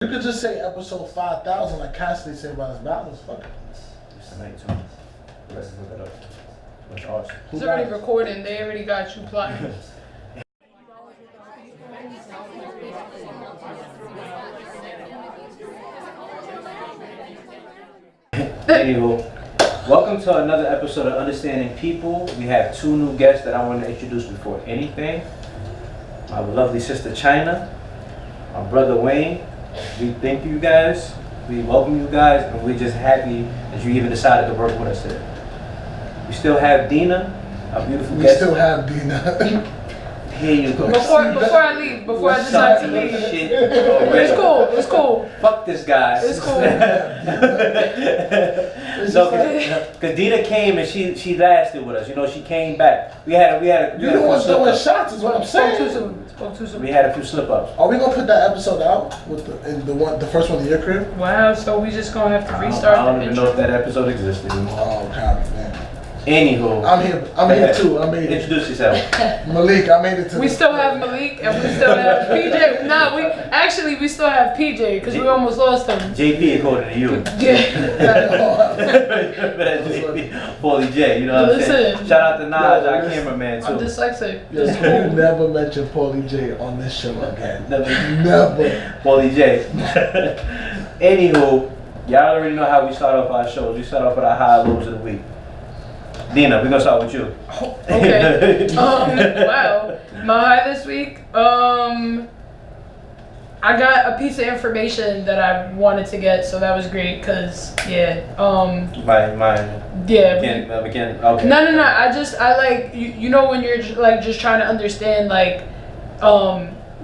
You could just say episode 5,000 like Cassidy said about his battles. Fuck it. It's tonight too. Let's look it up. What's awesome. It's already recording. They already got you plotting. Anywho, welcome to another episode of Understanding People. We have two new guests that I want to introduce before anything. My lovely sister Chyna, my brother Wayne. We thank you guys. We welcome you guys, and we're just happy that you even decided to work with us today. We still have Dina, our beautiful guest. We still have Dina. Here you go. Before I leave, before I decide to leave. It's cool. It's cool. Fuck this guy. It's cool. No, because Dina came and she lasted with us. You know, she came back. We had You the ones throwing shots is what I'm saying. Spoke too soon. We had a few slip ups. Are we gonna put that episode out with the first one in your crib? Wow, so we just gonna have to restart I don't the even intro. know if that episode existed. Oh God, man. Anywho, I'm here too. I made it. Introduce yourself. Malik, I made it to We still have Malik and we still have PJ. Nah, we still have PJ because we almost lost him. JP according to you. Yeah. JP, Paulie J, you know what I'm saying? Listen. Shout out to Naj, our cameraman too. I'm dyslexic. Yo, It's you cool. never mention Paulie J on this show again. Never. Paulie J. Anywho, y'all already know how we start off our shows. We start off with our high lows of the week. Dina, we're gonna start with you. Okay. Wow. My high this week. I got a piece of information that I wanted to get, so that was great. Cause yeah. Mine. Yeah. Again. Okay. No. I like you know when you're just trying to understand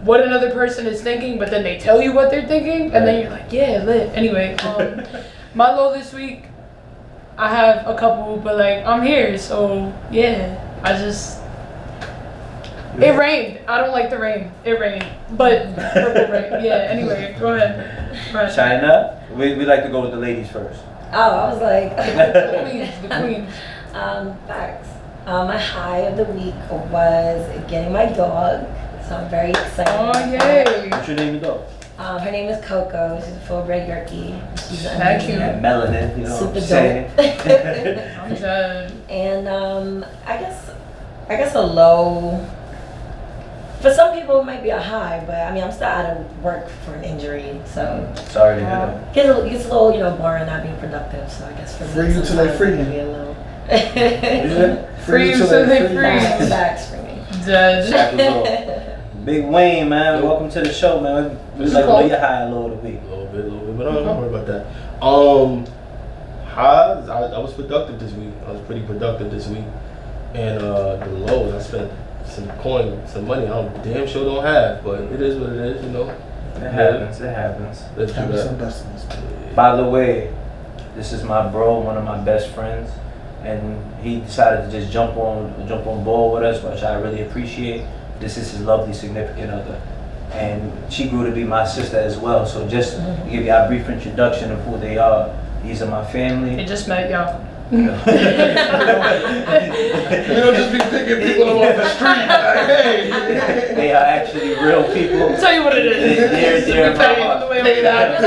what another person is thinking, but then they tell you what they're thinking, and then you're like, yeah, lit. Anyway, my low this week. I have a couple, but I'm here, so yeah. It rained. I don't like the rain. It rained, but purple rain. Yeah. Anyway, go ahead. Chyna, we like to go with the ladies first. Oh, I was like, The queens. facts. My high of the week was getting my dog, so I'm very excited. Oh yay! What's your name, dog? Her name is Coco. She's a full-bred Yorkie. She's That cute. Yeah, melanin, you know super what I'm saying? dope. I'm dead. And I guess a low. For some people, it might be a high, but I mean, I'm still out of work for an injury, so Sorry to hear that. gets a little, boring, not being productive. So I guess for me, Free you till they sometimes free it can you. be a little. Free you till they free you. Facts for me. Dead. Shackles off. Big Wayne, man, welcome to the show, man. We like to know your high and low of the week. A little bit, but don't worry about that. Highs, I was productive this week. I was pretty productive this week. And the lows, I spent some money I damn sure don't have, but it is what it is, you know. It happens. Let's do Have some that. destinies. By the way, this is my bro, one of my best friends, and he decided to just jump on board with us, which I really appreciate. This is his lovely significant other, and she grew to be my sister as well. So just to give you a brief introduction of who they are, these are my family. They just met y'all. You don't just be picking people up off the street. Like, hey. They are actually real people. I'll tell you what it is. They're We my pay heart. the way we got. I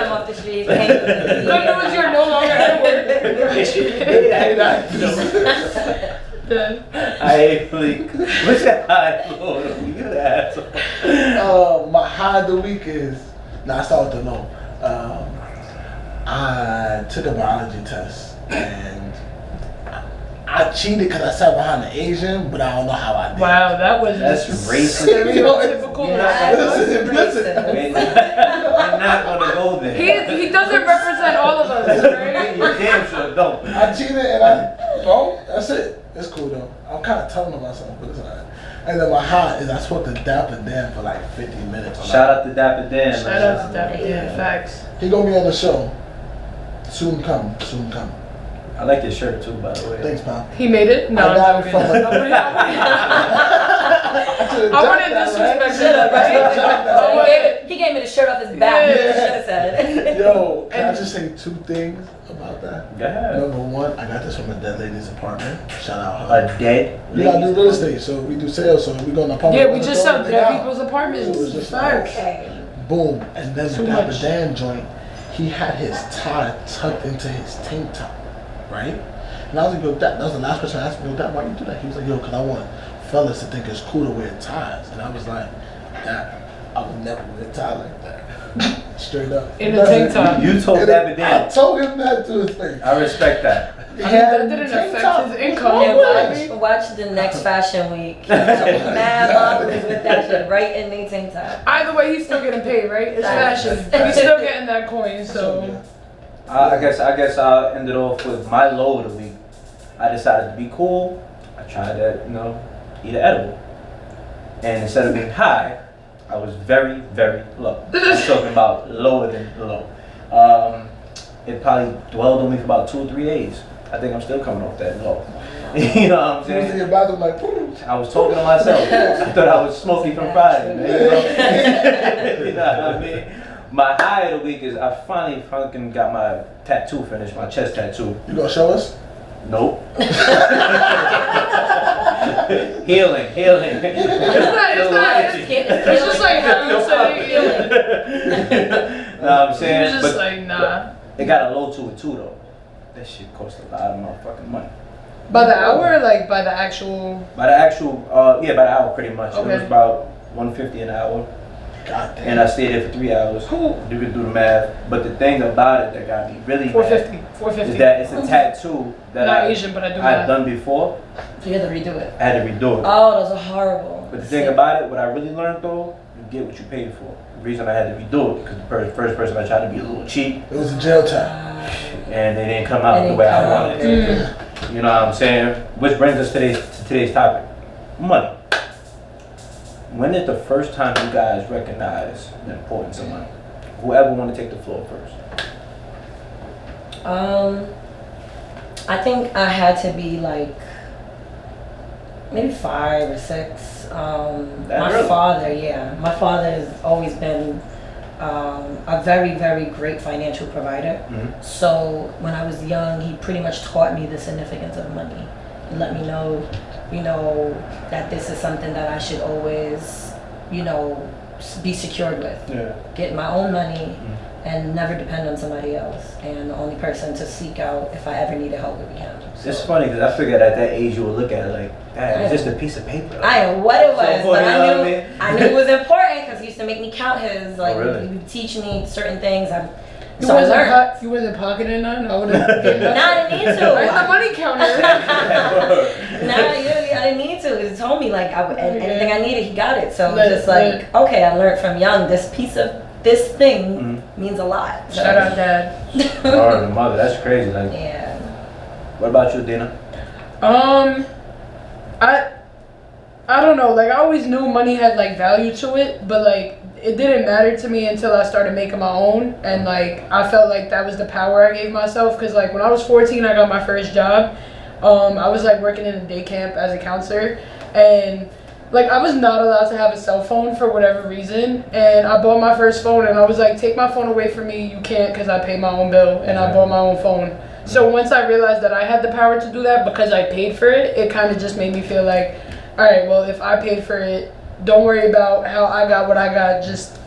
am off the street. Good news, you're no longer at work. Hey, that. Dead. I actually, what's that high low? You the asshole. My high of the week is. I start with the low. I took a biology test and I cheated because I sat behind an Asian, but I don't know how I did. Wow, that was That's just racist. typical. You're not Listen. We're not gonna go there. He doesn't represent all of us, right? You damn sure don't. I cheated and that's it. It's cool though. I'm kind of telling on myself, but it's alright. And then my high is I spoke to Dapper Dan for like 50 minutes. Shout out to Dapper Dan. Shout man. out to Dapper Dan. Facts. He gonna be on the show. Soon come. I like your shirt too, by the way. Thanks, pal. He made it? No, I got I'm it joking. from I wouldn't disrespect him, right? He gave me the shirt off his back. Yeah. He should have said. Yo, can I just say two things about that? Go ahead. Number one, I got this from a dead lady's apartment. Shout out her. A dead We gotta do lady? real estate, so we do sales, so we go in the apartment. Yeah, we just sell dead people's It was apartments. just Facts. Okay. boom, and then Too the Dapper much. Dan joint, he had his tie tucked into his tank top, right? And I was like, yo, that was the last question I asked him, yo, Dad, why you do that? He was like, yo, because I want fellas to think it's cool to wear ties. And I was like, Dad, I would never wear a tie like that. Straight up. In a tank top. You told Dapper I Dan. told him that to his face. I respect that. I mean, that didn't affect his income. And watch the next fashion week. Mad models with that shit right in their tank top. Either way, he's still getting paid, right? It's fashion. He's still getting that coin, so. I guess I'll end it off with my low of the week. I decided to be cool. I tried to, eat an edible. And instead of being high, I was very, very low. I'm talking about lower than low. It probably dwelled on me for about 2 or 3 days. I think I'm still coming off that low. You know what I'm He was in saying? your bathroom like, I was talking to myself. I thought I was Smokey from Friday. You know what I mean? My high of the week is I finally fucking got my tattoo finished, my chest tattoo. you gonna show us? Nope. Healing. It's just like how you say Know what I'm saying? He was just But like, nah. it got a low to it too though. That shit cost a lot of motherfucking money. By the hour, or like by the actual. By the actual, by the hour pretty much. It Okay. was about $150 an hour. God damn. And I stayed there for 3 hours. You can do the math. But the thing about it that got me really mad 450. is that it's a tattoo that Not I Asian, but I do had math. done before. So you had to redo it. I had to redo it. Oh, those are horrible. But the thing about it, what I really learned though, you get what you paid for. The reason I had to redo it, because the first person I tried to be a little cheap, It was a jail time. and they didn't come out the way I wanted it to. You know what I'm saying? Which brings us to today's topic. Money. When is the first time you guys recognize the importance of money? Whoever want to take the floor first. I think I had to be like maybe 5 or 6. My early? my father has always been a very, very great financial provider. Mhm. So when I was young, he pretty much taught me the significance of money. He let me know, that this is something that I should always, be secured with. Yeah. Get my own money and never depend on somebody else. And the only person to seek out if I ever needed help would be him. It's funny because I figured at that age you would look at it like, "Dad, it's just a piece of paper." I know what it was, So, but you know what I mean? I knew it was important because he used to make me count his, like, really? he would teach me certain things. You So I learned. wasn't pocketing none? I would've given Nah, I didn't need to. Where's the money counter? I didn't need to. He told me, like, and Okay. anything I needed, he got it. So it was Lit, just like, okay, I learned from young, this piece of this thing means a lot. So, Shout out, Dad. Or the mother, that's crazy. Like, yeah. what about you, Dina? I don't know, like I always knew money had like value to it, but like it didn't matter to me until I started making my own, and like I felt like that was the power I gave myself, because like when I was 14 I got my first job. I was like working in a day camp as a counselor, and like I was not allowed to have a cell phone for whatever reason, and I bought my first phone and I was like, take my phone away from me, you can't, because I pay my own bill and I bought my own phone. So once I realized that I had the power to do that because I paid for it, it kind of just made me feel like, all right, well, if I paid for it, don't worry about how I got what I got, just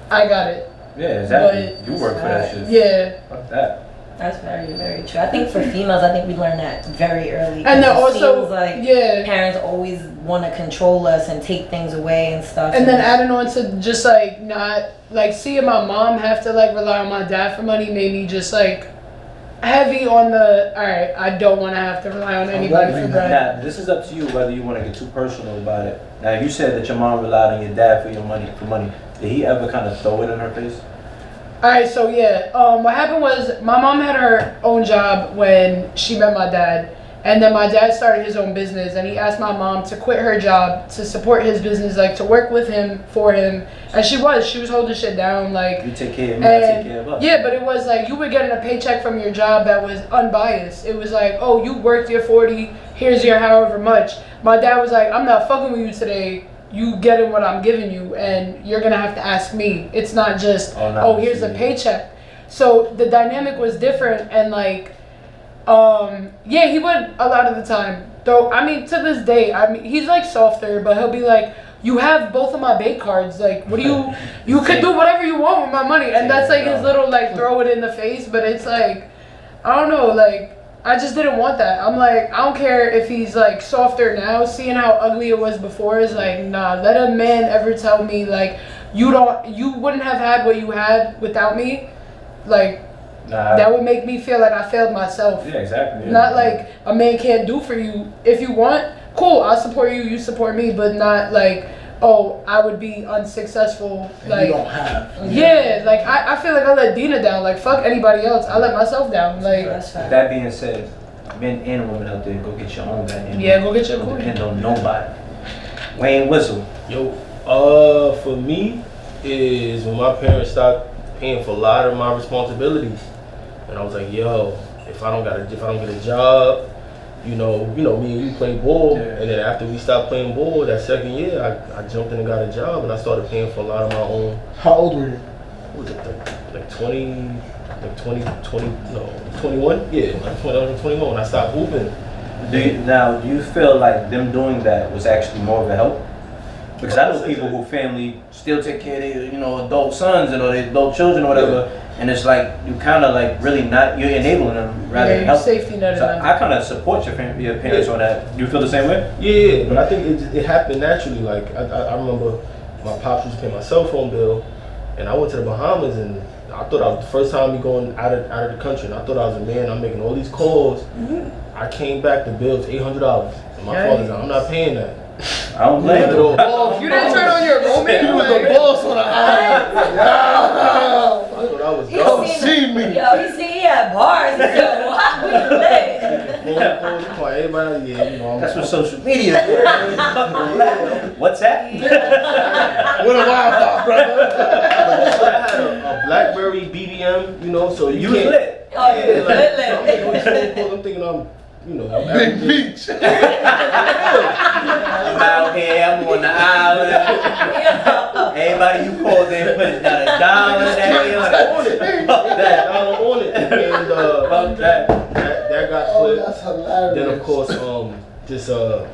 I got it. Yeah, exactly. But- You work for that shit. Yeah. Fuck that. That's very, very true. I think for females, I think we learned that very early. And then 'cause it also, seems like yeah. parents always want to control us and take things away and stuff. And then adding on to just like not, like seeing my mom have to like rely on my dad for money made me just like heavy on the, all right, I don't want to have to rely on anybody for bread. Now, this is up to you whether you want to get too personal about it. Now, you said that your mom relied on your dad for your money. Did he ever kind of throw it in her face? Alright, so yeah, what happened was my mom had her own job when she met my dad, and then my dad started his own business, and he asked my mom to quit her job to support his business, like to work with him, for him, and she was holding shit down, like. You take care of me, I take care of us. Yeah, but it was like you were getting a paycheck from your job that was unbiased. It was like, oh, you worked your 40, here's your however much. My dad was like, I'm not fucking with you today. You getting what I'm giving you, and you're gonna have to ask me. It's not just, oh, here's a paycheck. So the dynamic was different, and like, yeah, he would a lot of the time. Though, I mean, to this day, I mean, he's like softer, but he'll be like, you have both of my bank cards. Like, what do you could do whatever you want with my money. And that's like his little like throw it in the face. But it's like, I don't know, like, I just didn't want that. I'm like, I don't care if he's like softer now. Seeing how ugly it was before is like, nah. Let a man ever tell me like you wouldn't have had what you had without me. Like, that would make me feel like I failed myself. Yeah, exactly. Yeah. Not like a man can't do for you. If you want, cool, I'll support you. You support me, but not like, oh, I would be unsuccessful. And like, you don't have. Yeah, like I feel like I let Dina down. Like, fuck anybody else. I let myself down. Like, that being said, men and women out there, go get your own goddamn. Yeah, go get your Don't own. depend on nobody. Wayne Whistle. Yo, for me is when my parents stopped paying for a lot of my responsibilities, and I was like, yo, if I don't get a job, you know, me and you play ball, and then after we stopped playing ball, that second year, I jumped in and got a job, and I started paying for a lot of my own. How old were you? What was it, like 21? Yeah, like 21 when I stopped hooping. Do you feel like them doing that was actually more of a help? Because I know people who family still take care of their, adult sons and or their adult children or whatever, and it's like you kind of like really you're enabling them rather than helping. Safety net. So I kind of support your parents on that. Do you feel the same way? Yeah, but I think it happened naturally. Like I remember my pops was paying my cell phone bill, and I went to the Bahamas, and I thought I was the first time me going out of the country, and I thought I was a man. I'm making all these calls. Mm-hmm. I came back, the bill was $800, and my father's like, I'm not paying that. I don't blame you. You didn't turn on your roommate. You was the boss on the island. I thought I was He dumb. seen see me. Yo, he see he had bars. He said, "Wow, we lit." Everybody, That's what social media is. What's that? What a wildfire, brother. I had a BlackBerry BBM, so you was can't. lit. Oh, you Yeah, like, lit. I'm thinking I'm, Big beach. I'm out here, I'm on the island. Everybody you called in put down $1 that Fuck that, I don't own it. And Fuck that. that got Oh, clipped. that's hilarious. Then of course,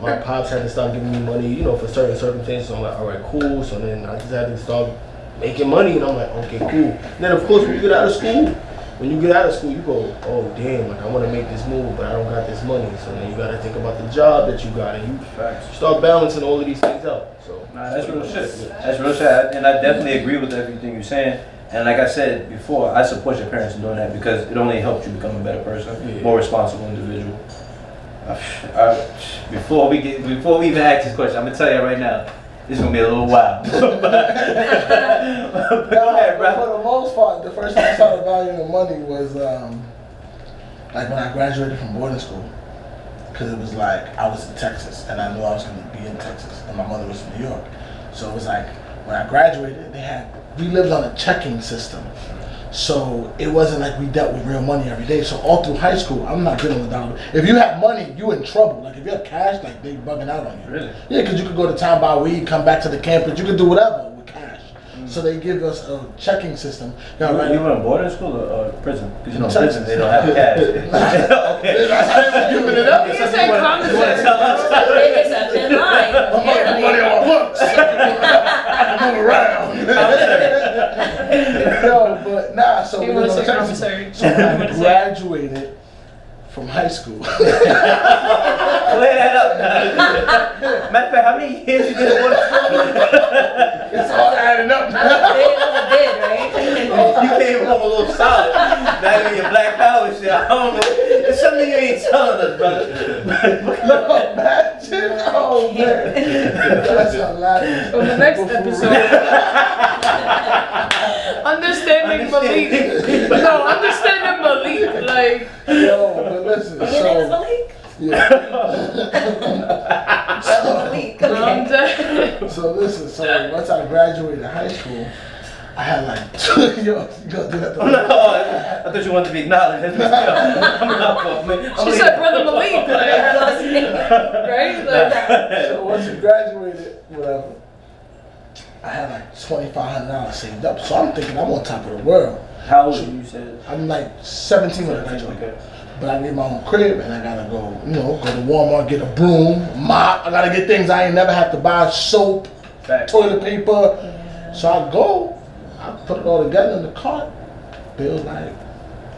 my pops had to start giving me money, for certain circumstances. So I'm like, all right, cool. So then I just had to start making money, and I'm like, okay, cool. And then of course, when you get out of school, you go, oh damn, like I want to make this move, but I don't got this money. So then you got to think about the job that you got, and you start balancing all of these things out. So that's real shit. That's real shit, and I definitely agree with everything you're saying. And like I said before, I support your parents in doing that because it only helps you become a better person, more responsible individual. Before we even ask this question, I'm gonna tell you right now, this is gonna be a little wild. Go ahead, bro. For the most part, the first time I started valuing money was like when I graduated from boarding school, because it was like I was in Texas and I knew I was gonna be in Texas, and my mother was from New York, so it was like when I graduated, we lived on a checking system. So it wasn't like we dealt with real money every day. So all through high school, I'm not good on the dollar. If you have money, you in trouble. Like if you have cash, like they bugging out on you. Really? Yeah, because you could go to town, buy weed, come back to the campus. You could do whatever with cash. So they give us a checking system. You were in boarding school or prison? Because in Texas. prison they don't have cash. Okay. That's how they was giving it up. You said commissary. It's a thin line. Money on my books. Move around. No, but nah. So He we was was a on Texas. commissary. So when I graduated from high school. Clear that up. Matter of fact, how many years you did in boarding school? It's all adding up. That's a bid, right? You came home a little solid. Now you're your Black Power shit. I don't know. It's something you ain't telling us, brother. No, imagine. Oh man, that's hilarious. On the next episode, understanding Malik. No, understanding Malik. Like, Yo, but listen. Your name is Malik? Yeah. Malik, okay. So listen. So once I graduated high school, I had like yo, you gonna do that? I thought you wanted to be acknowledged. I'm not fucking man. she said, Brother Malik. Like, right? Like, So once you graduated, whatever, I had like $2,500 saved up. So I'm thinking I'm on top of the world. How old are you, you said? I'm like 17 when I graduated. Okay. But I get my own crib and I gotta go to Walmart, get a broom, mop. I gotta get things I ain't never have to buy, soap, Facts. toilet paper. Yeah. So I go, I put it all together in the cart. Bill's like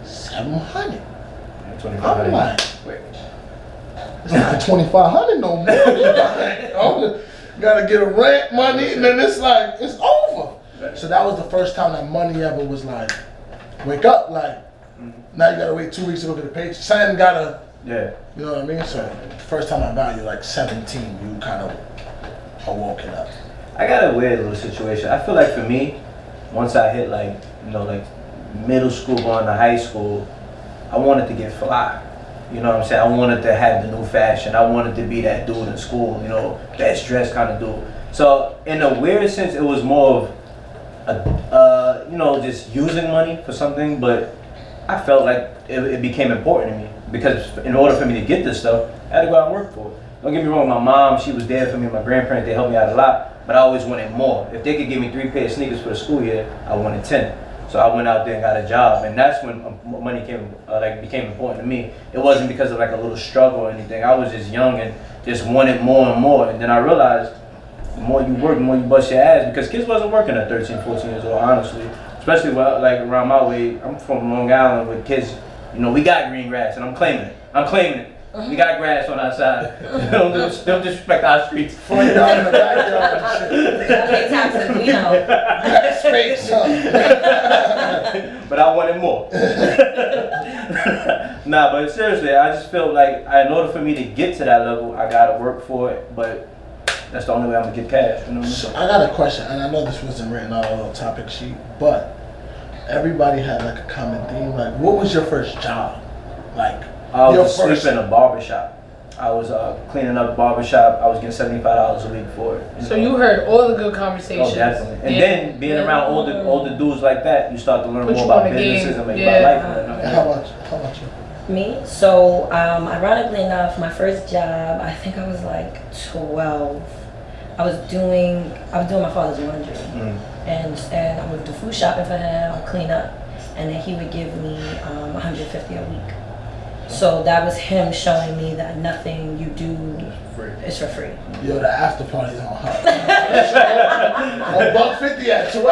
700. I'm like, Wait. it's not 2,500 no more. Oh, gotta get a rent money, and then it's like it's over. So that was the first time that money ever was like, wake up, like now you gotta wait 2 weeks to go get a paycheck. Something gotta, Yeah. you know what I mean? So first time I value like 17, you kind of are woken up. I got a weird little situation. I feel like for me, once I hit like, like middle school going to high school, I wanted to get fly. You know what I'm saying? I wanted to have the new fashion. I wanted to be that dude in school, best dressed kind of dude. So in a weird sense, it was more of, just using money for something, but I felt like it became important to me because in order for me to get this stuff, I had to go out and work for it. Don't get me wrong, my mom, she was there for me, my grandparents, they helped me out a lot, but I always wanted more. If they could give me 3 pairs of sneakers for the school year, I wanted 10. So I went out there and got a job, and that's when money became important to me. It wasn't because of like a little struggle or anything. I was just young and just wanted more and more, and then I realized the more you work, the more you bust your ass, because kids wasn't working at 13, 14 years old, honestly. Especially like around my way, I'm from Long Island with kids, we got green grass, and I'm claiming it. We got grass on our side. Don't disrespect our streets. $40 in the backyard and shit. Pay taxes, we know. That's fake, son. But I wanted more. Nah, but seriously, I just feel like in order for me to get to that level, I gotta work for it. But that's the only way I'm gonna get cash. You know what I mean? So I got a question, and I know this wasn't written on a little topic sheet, but everybody had like a common theme. Like, what was your first job? Like, I was asleep in a barbershop. I was cleaning up a barbershop. I was getting $75 a week for it. So you heard all the good conversations. Oh, definitely. And then being around older dudes like that, you start to learn Put more you about on the businesses game. and Yeah. about life. And how about you? Me? So, ironically enough, my first job, I think I was like 12. I was doing my father's laundry, and I would do food shopping for him, I'd clean up, and then he would give me $150 a week. So that was him showing me that nothing you do is for free. Yo, the after party's on her. $150 at 12.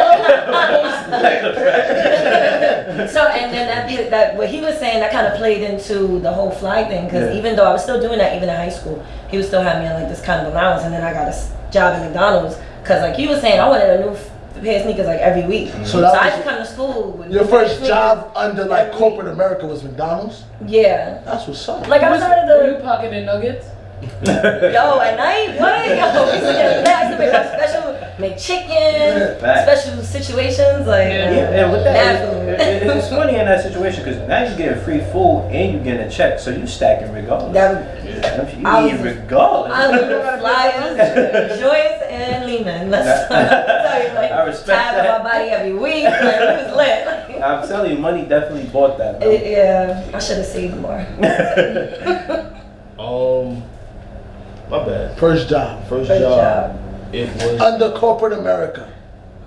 So, and then that what he was saying, that kind of played into the whole flag thing, because even though I was still doing that even in high school, he was still having me on like this kind of allowance, and then I got a job at McDonald's, because like he was saying, I wanted a new pair of sneakers like every week. So I just come to school with your new pair of first sneakers job under like every corporate week. America was McDonald's? Yeah. That's what's up. Like I was out Were of you pocketing nuggets? yo, at night, what? Yo, we used to get I used to make my make chicken, special situations, like Yeah, with that, mad food. it's funny in that situation because now you're getting free food and you're getting a check, so you stacking regardless. You eat regardless. I was flyers, joints, and Lehman. Let's tell you, like, I respect tired that. of my body every week. Like, it was lit. I'm telling you, money definitely bought that. Bro. Yeah, I should have saved more. My bad. First job. First First job. job. It was. Under corporate America.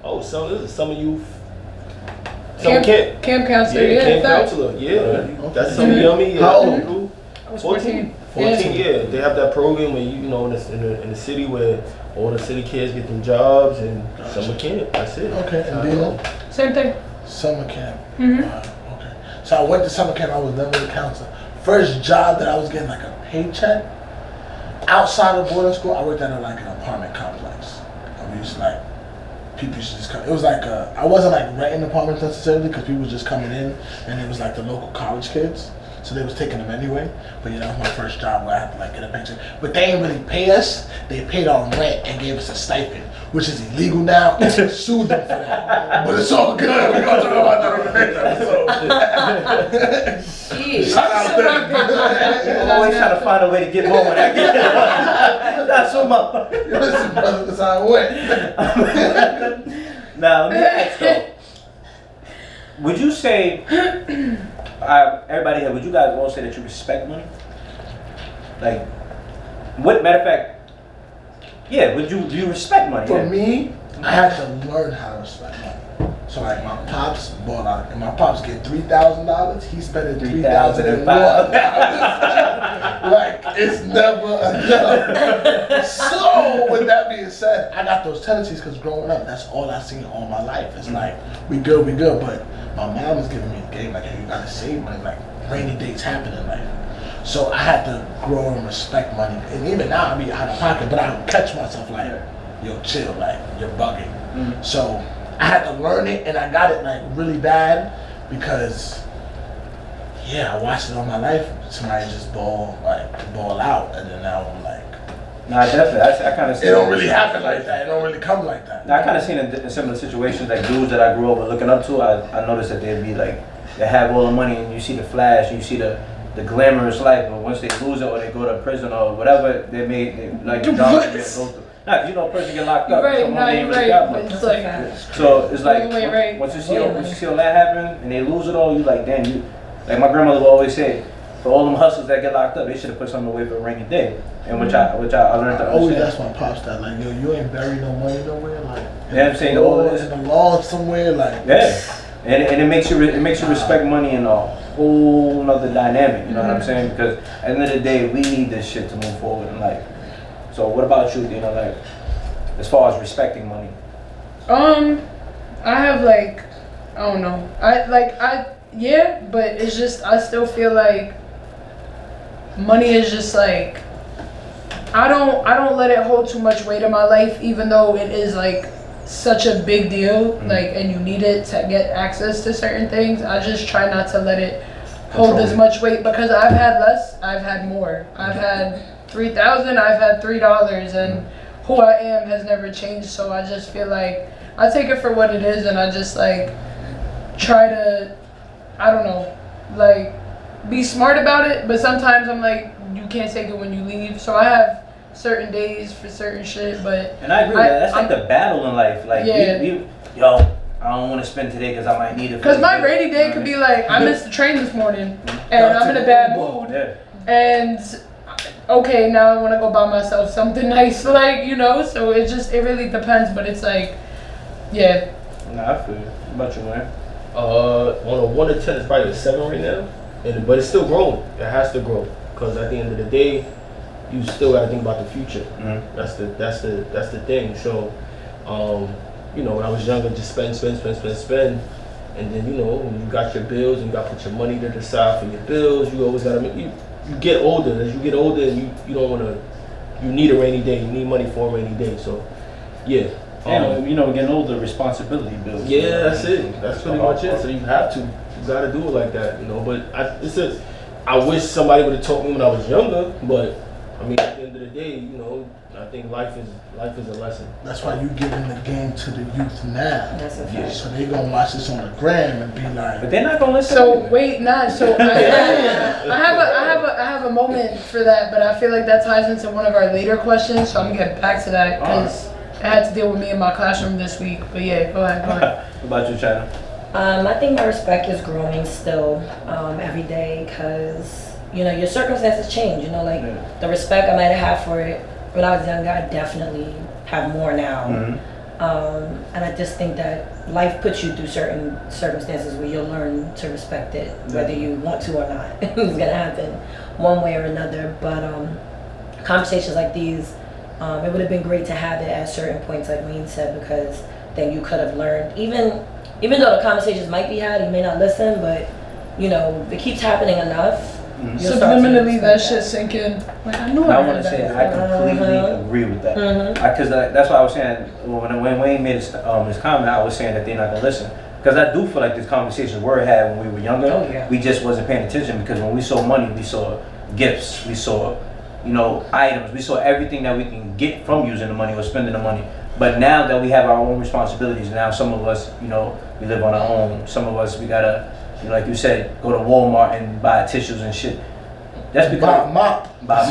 Oh, so this is summer youth. Summer camp. Camp counselor, Yeah, camp fact. counselor. Yeah, that's something yummy. Yeah. How old? I was 14. 14, yeah. They have that program where in the city where all the city kids get them jobs and summer camp. That's it. Okay, and Dino? Same thing. Summer camp. Wow, okay. So I went to summer camp, I was never a counselor. First job that I was getting like a paycheck, outside of boarding school, I worked at like an apartment complex. And we used to like, people used to just come, it was like, I wasn't like renting apartments necessarily because people was just coming in and it was like the local college kids. So they was taking them anyway. But yeah, that was my first job where I had to like get a paycheck. But they didn't really pay us. They paid on rent and gave us a stipend, which is illegal now. Sued them for that. But it's all good. We're gonna talk about that on the next episode. Jeez. Shout out there. I'm always trying to find a way to get more when I get there. That's so much. Listen, brother, that's how it went. Now, let me ask though. Would you say, everybody here, would you guys all say that you respect money? Like, matter of fact, yeah, do you respect money? For Yeah. me, I had to learn how to respect money. So like my pops bought out, and my pops get $3,000. He's spending $3,001. Like it's never enough. So with that being said, I got those tendencies because growing up, that's all I seen all my life. It's like we good. But my mom was giving me a game like, hey, you gotta save money. Like rainy days happen in life. So I had to grow and respect money. And even now I be out of pocket, but I would catch myself like, yo, chill, like you're bugging. So I had to learn it, and I got it like really bad because, yeah, I watched it all my life. Somebody just ball out, and then now I'm like, Nah, definitely. I kind of. it don't really happen like that. It don't really come like that. I kind of seen in similar situations, like dudes that I grew up with looking up to. I noticed that they'd be like, they have all the money, and you see the flash, you see the glamorous life, but once they lose it or they go to prison or whatever, like nah, you know, a person get locked up. Right, Someone ain't really right. got But much. it's like, So it's like Right. once you see all that happen and they lose it all, you like, damn, you like my grandmother would always say, for all them hustlers that get locked up, they should have put something away for a rainy day. And which I learned to I always understand. ask my pops that, like, yo, you ain't buried no money nowhere, like, Yeah, I'm saying in the law somewhere, like, yeah. And it makes you respect money in a whole nother dynamic, you know what I'm saying? Because at the end of the day, we need this shit to move forward in life. So what about you, you know, like, as far as respecting money? I have like, I don't know. Yeah, but it's just, I still feel like money is just like, I don't let it hold too much weight in my life, even though it is like such a big deal, like, and you need it to get access to certain things. I just try not to let it hold as much weight, because I've had less, I've had more. I've had $3,000, I've had $3, and who I am has never changed. So I just feel like I take it for what it is, and I just like try to, I don't know, like be smart about it. But sometimes I'm like, you can't take it when you leave. So I have certain days for certain shit, but and I agree with that. That's like the battle in life. Like, yo, I don't want to spend today because I might need it. Because my rainy day could be like, I missed the train this morning, and I'm in a bad mood, and okay, now I want to go buy myself something nice, like, you know. So it really depends, but it's like, yeah. Nah, I feel you. What about you, man? On a 1 to 10, it's probably a 7 right now, but it's still growing. It has to grow, because at the end of the day, you still got to think about the future. That's the thing. So, you know, when I was younger, just spend, and then, you know, when you got your bills and you got to put your money to the side for your bills, you always got to make. You get older. As you get older, you don't want to. You need a rainy day. You need money for a rainy day. So, yeah. You know, getting older, responsibility builds. Yeah, that's it. That's pretty much it. So you have to. You got to do it like that, you know. But I wish somebody would have taught me when I was younger. But I mean, at the end of the day, you know, I think life is a lesson. That's why you giving the game to the youth now. That's a fact. So they gonna watch this on the gram and be like, But they're not gonna listen. So wait, so I have a moment for that, but I feel like that ties into one of our later questions. So I'm gonna get back to that because it had to deal with me in my classroom this week. But yeah, go ahead. What about you, Chyna? I think my respect is growing still every day, because, you know, your circumstances change. You know, like the respect I might have had for it when I was younger, I definitely have more now. And I just think that life puts you through certain circumstances where you'll learn to respect it, whether you want to or not. It's gonna happen one way or another. But conversations like these, it would have been great to have it at certain points, like Wayne said, because then you could have learned. Even though the conversations might be had, you may not listen, but, you know, it keeps happening enough. Subliminally, that shit sink in. Like, I knew I want to say I completely agree with that. Because that's why I was saying, when Wayne made his comment, I was saying that they're not going to listen. Because I do feel like these conversations were had when we were younger. We just wasn't paying attention, because when we saw money, we saw gifts, we saw, you know, items, we saw everything that we can get from using the money or spending the money. But now that we have our own responsibilities, now some of us, you know, we live on our own. Some of us, we gotta, you know, like you said, go to Walmart and buy tissues and shit. That's because buy a mop. That's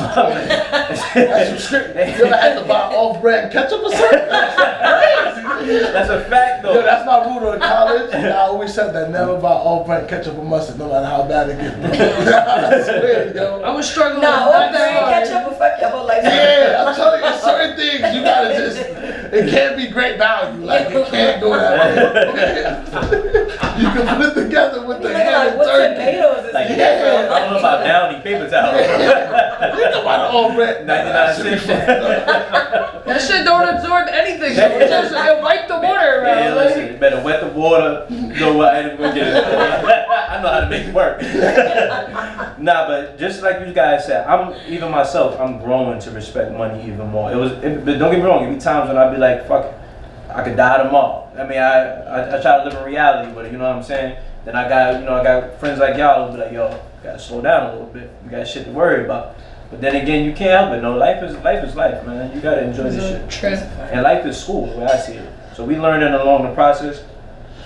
some shit. You ever had to buy off-brand ketchup or something? That's crazy. That's a fact, though. Yo, that's my rule in college. And I always said that never buy off-brand ketchup or mustard, no matter how bad it gets. I swear, yo. I was struggling. Off-brand ketchup will fuck your whole life. Yeah, I'm telling you, certain things you gotta just. It can't be great value. Like it can't go that way. You can put it together with the ham and What turkey. tomatoes is Like, different? I don't know about Downy paper towel. You know about the all red. 99 cents. That shit don't absorb anything. So it just it wipe the water around. Yeah, like- listen, you better wet the water. Know what? I go get it. I know how to make it work. Nah, but just like you guys said, even myself, I'm growing to respect money even more. But don't get me wrong. There'll be times when I'll be like, fuck it, I could die tomorrow. I mean, I try to live in reality, but you know what I'm saying. Then I got friends like y'all who'll be like, yo, you gotta slow down a little bit. You got shit to worry about. But then again, you can't help it. No, life is life, man. You gotta enjoy this shit. True. And life is school, the way I see it. So we learning along the process,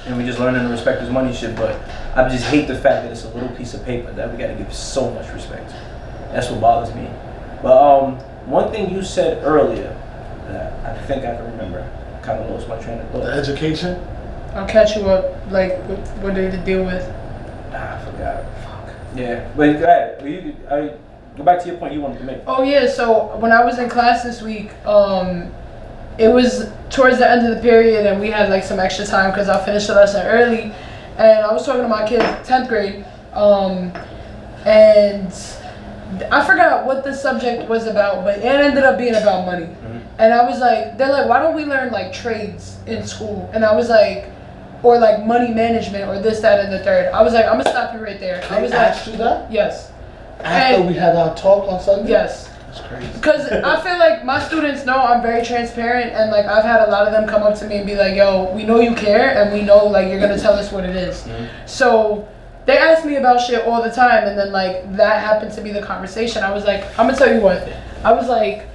and we just learning to respect this money shit. But I just hate the fact that it's a little piece of paper that we gotta give so much respect to. That's what bothers me. But one thing you said earlier that I think I can remember, kind of lost my train of The thought. education. I'll catch you up. Like what they to deal with. I forgot. Fuck. Yeah, but go ahead. Go back to your point you wanted to make. Oh yeah. So when I was in class this week, it was towards the end of the period, and we had like some extra time because I finished the lesson early, and I was talking to my kids, 10th grade, and I forgot what the subject was about, but it ended up being about money. Mm-hmm. And I was like, they're like, why don't we learn like trades in school? And I was like, or like money management or this, that, and the third. I was like, I'm gonna stop you right there. I was like, asked you that yes, after and- we had our talk on Sunday. yes. That's crazy. Because I feel like my students know I'm very transparent, and like I've had a lot of them come up to me and be like, yo, we know you care, and we know like you're gonna tell us what it is. So they ask me about shit all the time, and then like that happened to be the conversation. I was like, I'm gonna tell you what. I was like,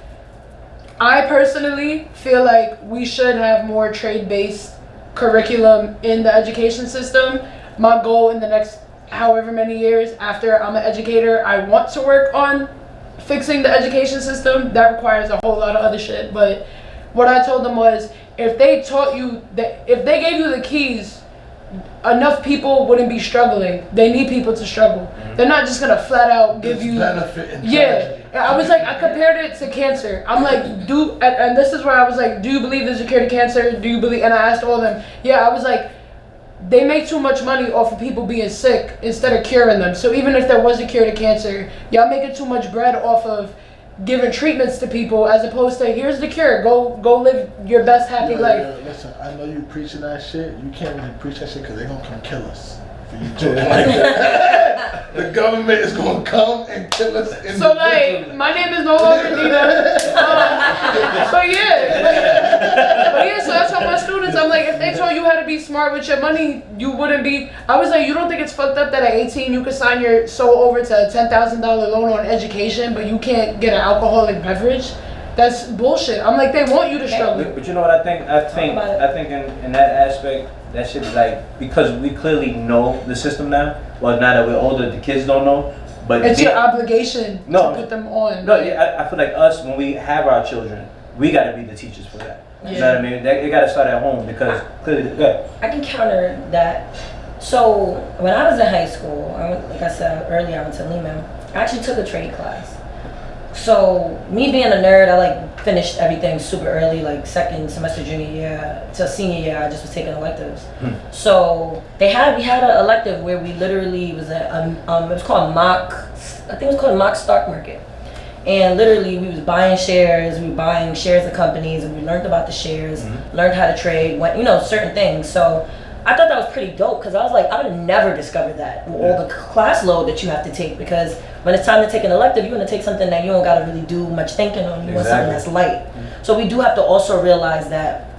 I personally feel like we should have more trade-based curriculum in the education system. My goal in the next however many years after I'm an educator, I want to work on fixing the education system. That requires a whole lot of other shit. But what I told them was, if they taught you that, if they gave you the keys, enough people wouldn't be struggling. They need people to struggle. They're not just gonna flat out give There's you benefit in yeah. tragedy. I was like, I compared it to cancer. I'm like, and this is where I was like, do you believe there's a cure to cancer? Do you believe? And I asked all of them. Yeah, I was like, they make too much money off of people being sick instead of curing them. So even if there was a cure to cancer, y'all making too much bread off of giving treatments to people as opposed to here's the cure. Go live your best happy life. Listen, I know you preaching that shit. You can't really preach that shit because they're gonna come kill us. For you talking like that. The government is gonna come and kill us. So like, my name is no longer Nina. But yeah, so I told my students, I'm like, if they told you how to be smart with your money, you wouldn't be. I was like, you don't think it's fucked up that at 18 you could sign your soul over to a $10,000 loan on education, but you can't get an alcoholic beverage? That's bullshit. I'm like, they want you to struggle. But you know what I think? I think in that aspect, that should be like, because we clearly know the system now. Well, now that we're older, the kids don't know. But It's your obligation to put them on. No, yeah, I feel like us, when we have our children, we got to be the teachers for that. You know what I mean? It got to start at home because clearly, good. I can counter that. So when I was in high school, like I said earlier, I went to Lehman. I actually took a trade class. So me being a nerd, I like finished everything super early, like second semester junior year to senior year. I just was taking electives. So we had an elective where we literally was it was called mock stock market. And literally we was buying shares, we were buying shares of companies, and we learned about the shares, learned how to trade, certain things. So I thought that was pretty dope because I was like, I would have never discovered that with all the class load that you have to take, because when it's time to take an elective, you want to take something that you don't got to really do much thinking on. You want something that's light. So we do have to also realize that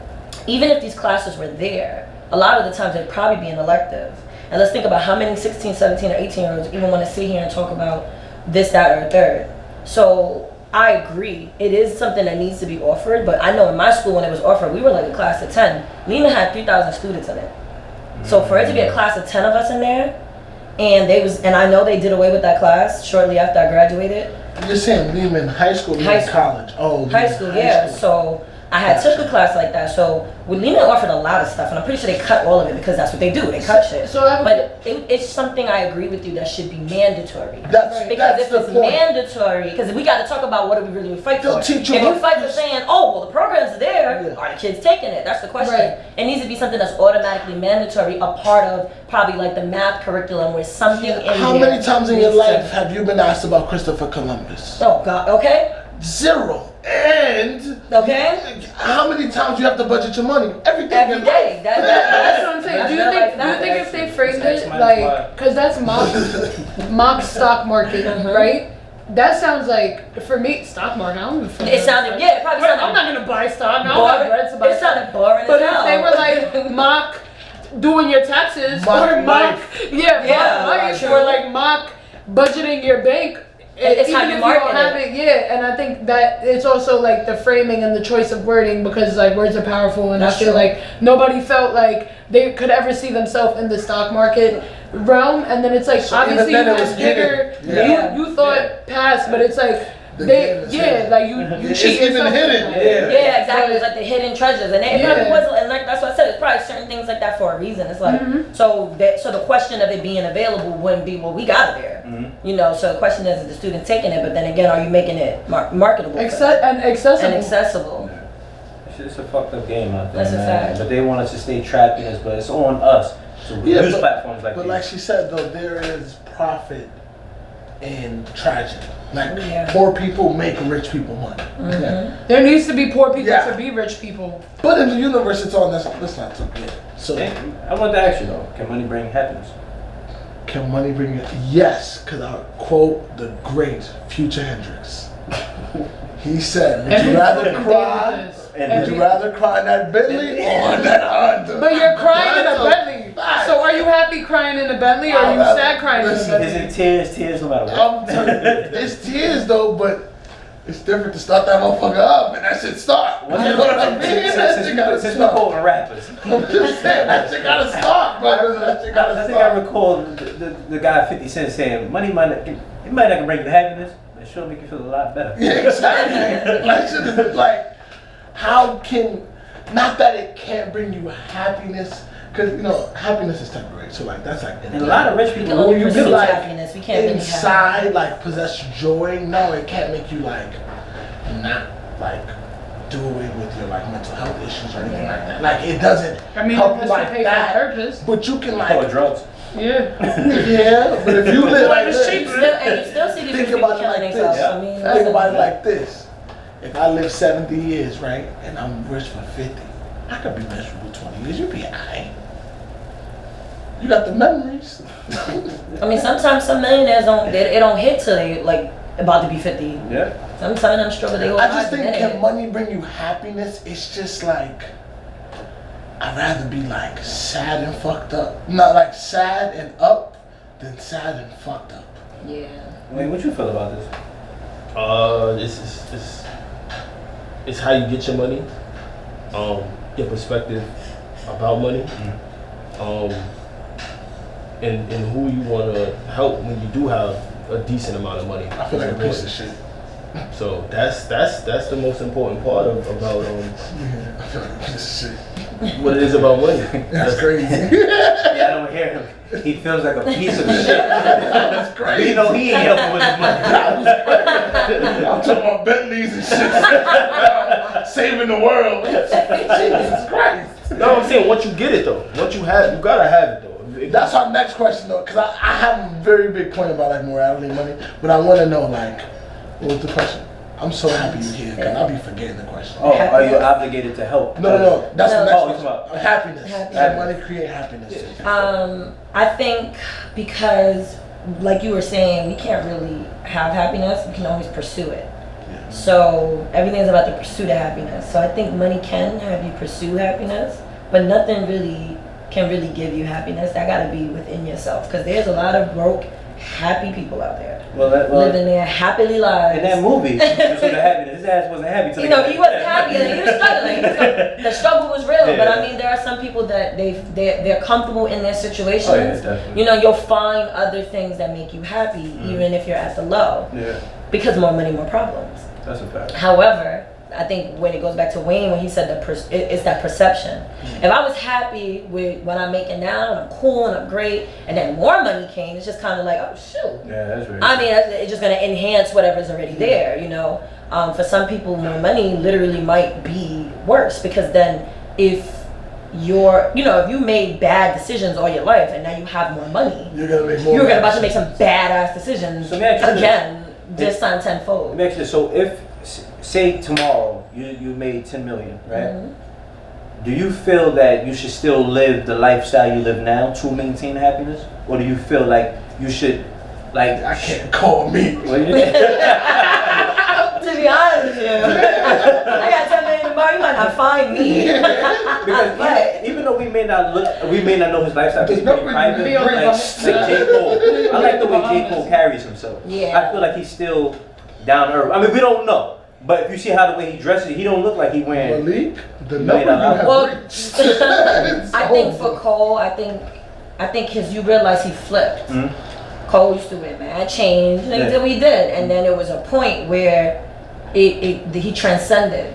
even if these classes were there, a lot of the times they'd probably be an elective. And let's think about how many 16, 17, or 18-year-olds even want to sit here and talk about this, that, or a third. So I agree, it is something that needs to be offered, but I know in my school when it was offered, we were like a class of 10. Lehman had 3,000 students in it. So for it to be a class of 10 of us in there, and I know they did away with that class shortly after I graduated. You're saying Lehman high school, High school. college. Oh, High school, yeah. So I had took a class like that. So Lehman offered a lot of stuff, and I'm pretty sure they cut all of it because that's what they do. They cut shit. But it's something I agree with you that should be mandatory. Because if it's mandatory, because we got to talk about what do we really fight for. If you fight for saying, oh, well, the program's there, are the kids taking it? That's the question. It needs to be something that's automatically mandatory, a part of probably like the math curriculum where something in there. How many times in your life have you been asked about Christopher Columbus? Oh, God, okay. 0. And how many times you have to budget your money? Every day. That's what I'm saying. Do you think if they framed it like, because that's mock stock market, right? That sounds like, for me, stock market. I don't even. It sounded, it probably sounded. I'm not gonna buy stock. No, I'm not to buy it sounded boring. But if they were like mock doing your taxes or mock, or like mock budgeting your bank. It's even how you if market you don't have it, and I think that it's also like the framing and the choice of wording, because like words are powerful, and I feel like nobody felt like they could ever see themselves in the stock market realm, and then it's like obviously you had bigger, you thought past, but it's like like you cheat yourself. Exactly. It's like the hidden treasures, and it probably wasn't, and like that's what I said. It's probably certain things like that for a reason. It's like so the question of it being available wouldn't be, well, we got it there. You know, so the question is the student taking it, but then again, are you making it marketable and accessible? It's a fucked up game out there. That's a fact. But they want us to stay trapped in this, but it's on us to use platforms like But these. like she said, though, there is profit in tragedy. Like poor people make rich people money. There needs to be poor people to be rich people. But in the universe, it's all that's not so good. So I want to ask you though, can money bring happiness? Can money bring it? Yes, because I quote the great Future Hendrix. He said, would you rather cry? Would you rather cry in that Bentley or in that Honda? But you're crying in a Bentley. So are you happy crying in a Bentley, or are you sad crying in a Bentley? Is it tears no matter what? I'm telling you, it's tears though, but it's different to start that motherfucker up and that shit start. You know what I mean? That shit gotta Since we're quoting rappers. I'm just saying, that shit gotta start, brother. That shit gotta start. I think I recall the guy 50 Cent saying, money might not bring you happiness, but it sure make you feel a lot better. Yeah, exactly. Like, shit is like, how can, not that it can't bring you happiness, because you know happiness is temporary. So like that's like, and a lot of rich people only you pursue like happiness. We can't inside like possess joy. No, it can't make you like not like do away with your like mental health issues or anything like that. Like it doesn't help you like that. But you can like drugs. Yeah. But if you live like this, and you still see these think about it like this. I mean, think about it like this. If I live 70 years, right, and I'm rich for 50, I could be miserable 20 years. You'll be alright. You got the memories. I mean, sometimes some millionaires don't hit till they like about to be 50. Yeah. Sometimes them struggle. I just think can money bring you happiness? It's just like I'd rather be like sad and fucked up. Not like sad and up than sad and fucked up. Yeah. Wait, what you feel about this? It's how you get your money, your perspective about money, and who you want to help when you do have a decent amount of money. I feel like a piece of shit. So that's the most important part about Yeah, I feel like a piece of shit. what it is about money. That's crazy. Yeah, I don't hear him. He feels like a piece of shit. That's crazy. You know he ain't helping with his money. I'm talking about Bentleys and shit. Saving the world. Jesus Christ. No, I'm saying once you get it though, once you have, you gotta have it though. That's our next question though, because I have a very big point about like morality and money, but I want to know like, what was the question? I'm so happy you're here because I'll be forgetting the question. Oh, are you obligated to help? No. That's the next question. About Happiness. Does money create happiness? I think because, like you were saying, we can't really have happiness. We can always pursue it. Yeah. So everything's about the pursuit of happiness. So I think money can have you pursue happiness, but nothing really can really give you happiness. That got to be within yourself, because there's a lot of broke, happy people out there living their happily lives. In that movie, Pursuit of Happiness, his ass wasn't happy. You know, he wasn't happy. He was struggling. The struggle was real. Yeah. But I mean, there are some people that they're comfortable in their situations. Oh, yeah, definitely. You know, you'll find other things that make you happy, even if you're at the low. Yeah. Because more money, more problems. That's a fact. However, I think when it goes back to Wayne, when he said it's that perception. If I was happy with what I'm making now, and I'm cool and I'm great, and then more money came, it's just kind of like, oh shoot. Yeah, that's right. I mean, it's just gonna enhance whatever's already there, you know. For some people, more money literally might be worse, because then if if you made bad decisions all your life and now you have more money, You're gonna make more. you're about to make some badass decisions So let me ask you again, this time Let tenfold. me ask you this. So if, say tomorrow, you made 10 million, right? Mm-hmm. Do you feel that you should still live the lifestyle you live now to maintain happiness? Or do you feel like you should, like... I can't call me. To be honest with you, I got 10 million tomorrow, you might not find me. Because even though we may not know his lifestyle, he's pretty private. Be on Like J. Cole, I like the way J. Cole carries himself. Yeah. I feel like he's still down to earth. I mean, we don't know, but if you see how the way he dresses, he don't look like he wearing. Malik, the You number made you a lot. have Well, reached. I think for Cole, I think his, you realize he flipped. Mm-hmm. Cole used to wear mad chains, and he Yeah. did what he did, and then there was a point where he transcended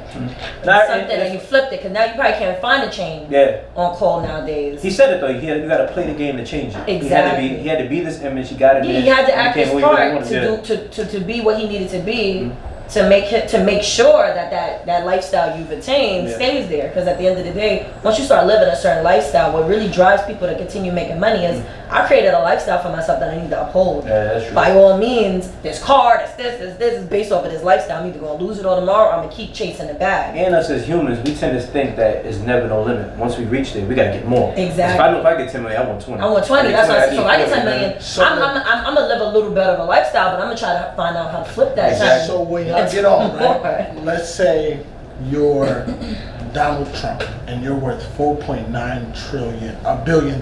something, and he flipped it, because now you probably can't find a chain Yeah. on Cole nowadays. He said it though. You got to play the game to change it. Exactly. He had to be this image. He got it. He had to act his part to to be what he needed to be, to make sure that lifestyle you've attained Yeah. stays there. Because at the end of the day, once you start living a certain lifestyle, what really drives people to continue making money is, I created a lifestyle for myself that I need to uphold. Yeah, that's true. By all means, this car, this is based off of this lifestyle. I'm either gonna lose it all tomorrow, or I'm gonna keep chasing the bag. And us as humans, we tend to think that it's never no limit. Once we reach there, we gotta get more. Exactly. If I get 10 million, I want 20. I want 20. That's what I said. So if I get 10 million, So- I'm gonna live a little better of a lifestyle, but I'm gonna try to find out how to flip that. Exactly. So when y'all get on, right? Let's say you're Donald Trump and you're worth $4.9 billion,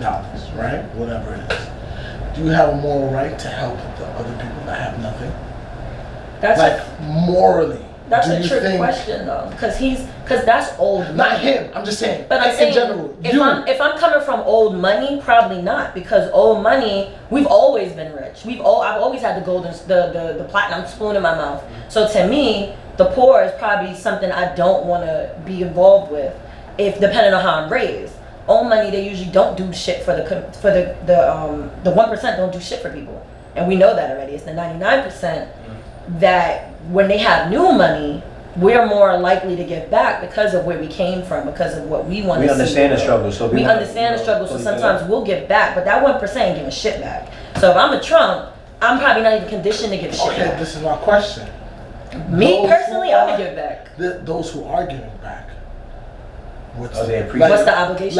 right? Whatever it is. Do you have a moral right to help the other people that have nothing? That's Like morally. That's do a you trick think, question though, because that's old money. Not him. I'm just saying. But I'm saying, in general, if I'm coming from old money, probably not, because old money, we've always been rich. I've always had the the platinum spoon in my mouth. So to me, the poor is probably something I don't want to be involved with, if depending on how I'm raised. Old money, they usually don't do shit for the 1% don't do shit for people, and we know that already. It's the 99% that when they have new money, we're more likely to give back because of where we came from, because of what we want to see. We understand the struggle, so we understand the struggle, so sometimes we'll give back, but that 1% ain't giving shit back. So if I'm a Trump, I'm probably not even conditioned to give shit okay, back. this is my question. Me Those personally, who I'm are- gonna give back. Those who are giving back. What's they appreciate What's the obligation?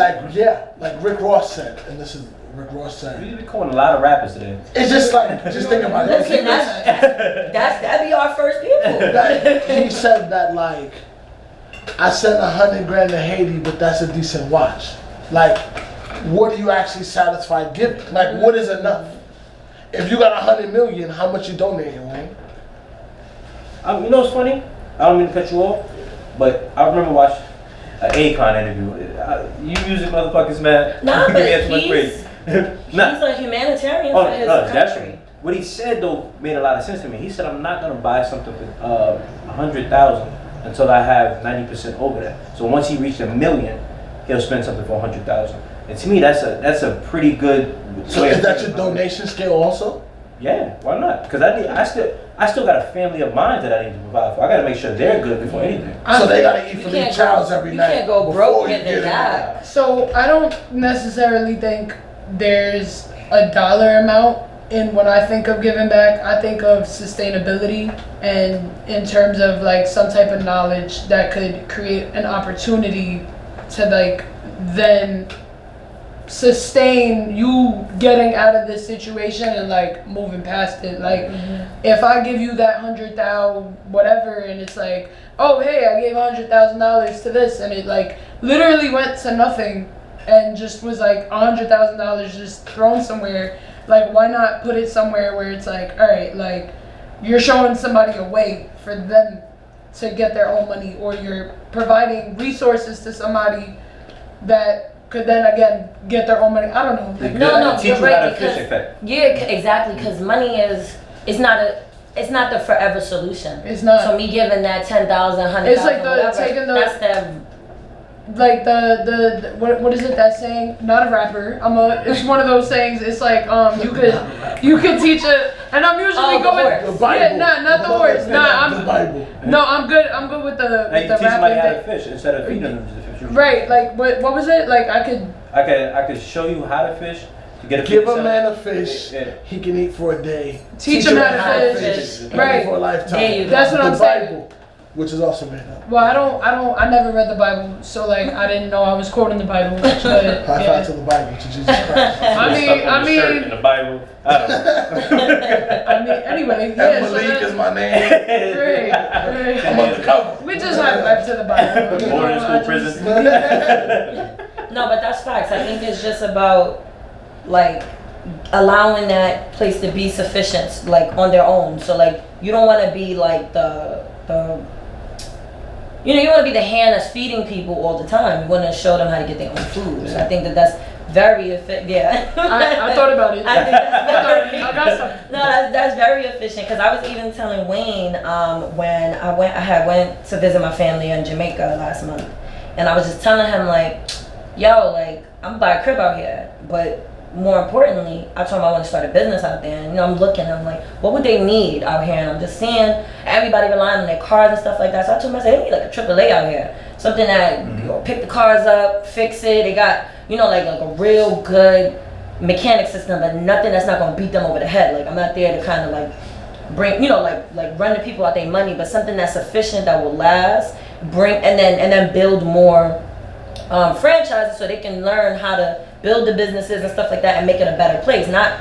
Like Rick Ross said, and this is Rick Ross said. We calling a lot of rappers today. It's just like, just think about it. Listen, that'd be our first people. He said that, like, I sent $100,000 to Haiti, but that's a decent watch. Like, what are you actually satisfied giving? Like, what is enough? If you got 100 million, how much you donating, Wayne? You know what's funny? I don't mean to cut you off, but I remember watching an Akon interview. You music motherfuckers, man. Nah, You but give me too much he's praise. Nah. a humanitarian Oh, for his that's country. right. What he said though made a lot of sense to me. He said, "I'm not gonna buy something for 100,000 until I have 90% over that. So once he reached 1 million, he'll spend something for 100,000." And to me, that's a pretty good. So way is of that thinking your about it. donation scale also? Yeah, why not? Because I still got a family of mine that I need to provide for. I got to make sure they're good before anything. So they gotta eat You for their can't childs go- every you night. can't go before broke you and get then it. die. So I don't necessarily think there's a dollar amount in when I think of giving back. I think of sustainability, and in terms of like some type of knowledge that could create an opportunity to like then sustain you getting out of this situation and like moving past it. Like if I give you that 100,000 whatever, and it's like, oh hey, I gave $100,000 to this, and it like literally went to nothing, and just was like $100,000 just thrown somewhere. Like, why not put it somewhere where it's like, all right, like you're showing somebody a way for them to get their own money, or you're providing resources to somebody that could then again get their own money. I don't know. Like, No, Teach you're you right, how to fish because effect. yeah, exactly, because money is not it's not the forever solution. It's not. So me giving that 10,000, 100,000, It's like the whatever, taking the that's the like the what is it that saying? Not a rapper. It's one of those sayings. It's like you could teach it, and I'm usually going. The Bible. Yeah, not the horse. The Nah, Bible. I'm good with the Now you with the teach somebody how to rapping thing. fish instead of feeding them the fish. Right, like what was it? Like I could show you how to fish to get a Give fish a out. man a fish Yeah. he can eat for a day. Teach him how to fish. Right. For a lifetime. There you go. That's what the I'm saying. Bible, which is also made up. Well, I never read the Bible, so like I didn't know I was quoting the Bible. But High five yeah. to the Bible, to Jesus Christ. I mean, in the Bible. I don't know. anyway, yeah. So Malik is that, my name. right. I'm on the cover. We just high five to the Bible. you Boarding know, school, I just- prison. No, but that's facts. I think it's just about like allowing that place to be sufficient, like on their own. So like you don't want to be like the you want to be the hand that's feeding people all the time. You want to show them how to get their own food. So I think that's very efficient. Yeah. I thought about it. I think that's very, I got something. no, that's very efficient because I was even telling Wayne when I went to visit my family in Jamaica last month, and I was just telling him like, yo, like I'm buy a crib out here, but more importantly, I told him I want to start a business out there. And I'm looking, I'm like, what would they need out here? And I'm just seeing everybody relying on their cars and stuff like that. So I told him, I said, they need like a AAA out here, something that pick the cars up, fix it. They got like a real good mechanic system, but nothing that's not gonna beat them over the head. Like I'm not there to kind of like bring, like run the people out their money, but something that's sufficient that will last. And then build more franchises so they can learn how to build the businesses and stuff like that and make it a better place. Not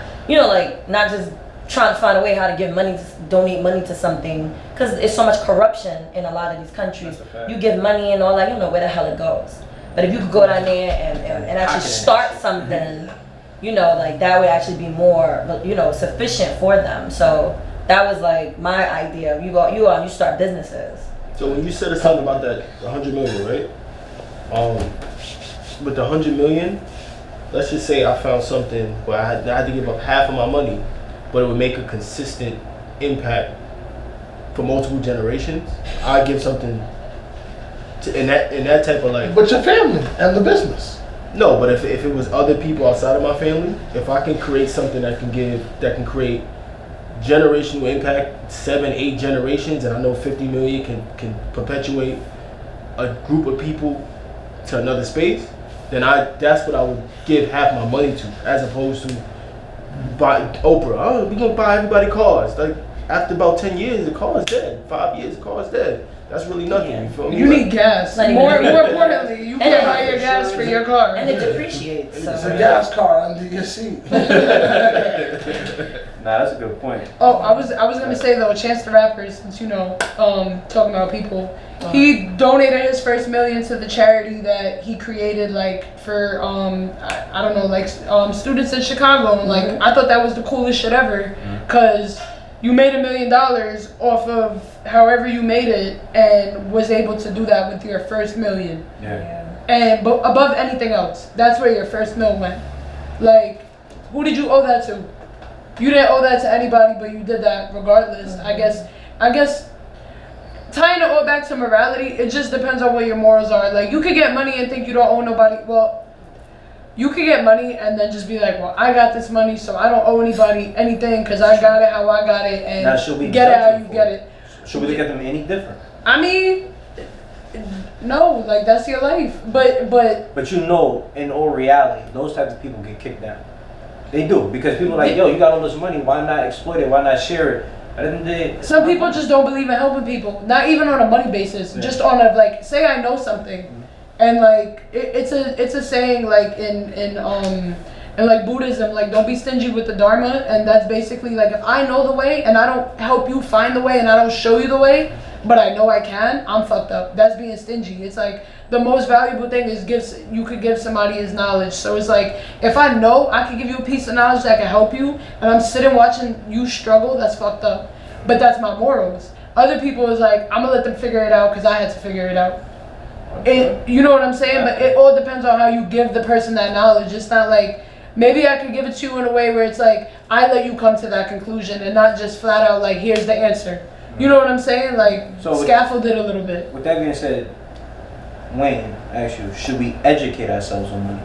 not just trying to find a way how to give money, donate money to something, because it's so much corruption in a lot of these countries. You give money and all that, you don't know where the hell it goes. But if you could go down there and actually start something, like that would actually be more, sufficient for them. So that was like my idea. You go out and you start businesses. So when you said something about that 100 million, right? With the 100 million, let's just say I found something where I had to give up half of my money, but it would make a consistent impact for multiple generations. I'd give something to in that type of like. But your family and the business. No, but if it was other people outside of my family, if I can create something that can create generational impact, 7-8 generations, and I know 50 million can perpetuate a group of people to another space, then that's what I would give half my money to, as opposed to buy Oprah. Oh, we gonna buy everybody cars. Like after about 10 years, the car is dead. 5 years, the car is dead. That's really nothing. Yeah. You feel me? You need gas. Not even More a- importantly, you can buy your gas for your car. And it depreciates. It's a So. gas car under your seat. Nah, that's a good point. Oh, I was gonna say though, Chance the Rapper, since talking about people, he donated his first $1 million to the charity that he created, like for I don't know, like students in Chicago, and like I thought that was the coolest shit ever, cause you made $1 million off of however you made it, and was able to do that with your first $1 million. Yeah. And but above anything else, that's where your first $1 went. Like, who did you owe that to? You didn't owe that to anybody, but you did that regardless. I guess tying it all back to morality, it just depends on what your morals are. Like, you could get money and think you don't owe nobody. Well, you could get money and then just be like, well, I got this money, so I don't owe anybody anything because I got it how I got it, and Now, should we get it judge how them you for get it? it. Should we look at them any different? I mean, no, like that's your life. But But in all reality, those types of people get kicked down. They do, because people are like, yo, you got all this money, why not exploit it? Why not share it? At the end of the day, some people just don't believe in helping people. Not even on a money basis. Yeah. Just on a like, say I know something, and like it's a saying like in like Buddhism, like don't be stingy with the Dharma, and that's basically like if I know the way and I don't help you find the way and I don't show you the way, but I know I can, I'm fucked up. That's being stingy. It's like the most valuable thing is you could give somebody is knowledge. So it's like if I know I could give you a piece of knowledge that can help you, and I'm sitting watching you struggle, that's fucked up. But that's my morals. Other people is like I'm gonna let them figure it out because I had to figure it out. You know what I'm saying? But it all depends on how you give the person that knowledge. It's not like maybe I could give it to you in a way where it's like I let you come to that conclusion and not just flat out like here's the answer. You know what I'm saying? Like scaffold it a little bit. With that being said, Wayne, ask you, should we educate ourselves on money?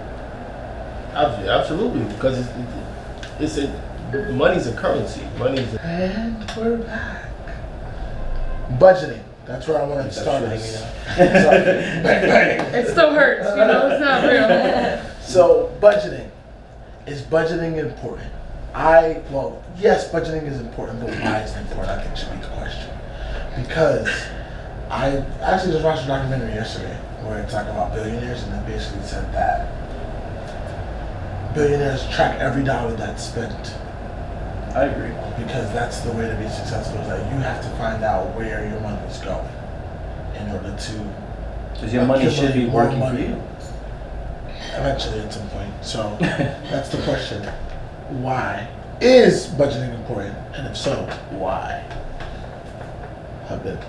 Absolutely, because money's a currency. And we're back. Budgeting. That's where I wanted to start. Bang, bang. It still hurts, you know, it's not real. So, budgeting. Is budgeting important? Yes, budgeting is important, but why is it important? I think should be the question. Because I actually just watched a documentary yesterday where it talked about billionaires, and it basically said that billionaires track every dollar that's spent. I agree. Because that's the way to be successful, is that you have to find out where your money is going in order to. Because your money should be more working for money. you. Eventually, at some point. So that's the question. Why is budgeting important? And if so, why? How good?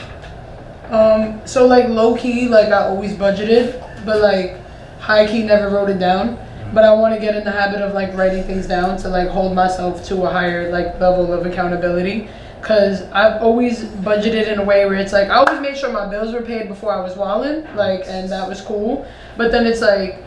So like low key, like I always budgeted, but like high key never wrote it down. But I want to get in the habit of like writing things down to like hold myself to a higher like level of accountability. Cause I've always budgeted in a way where it's like I always made sure my bills were paid before I was wilding, like, and that was cool. But then it's like,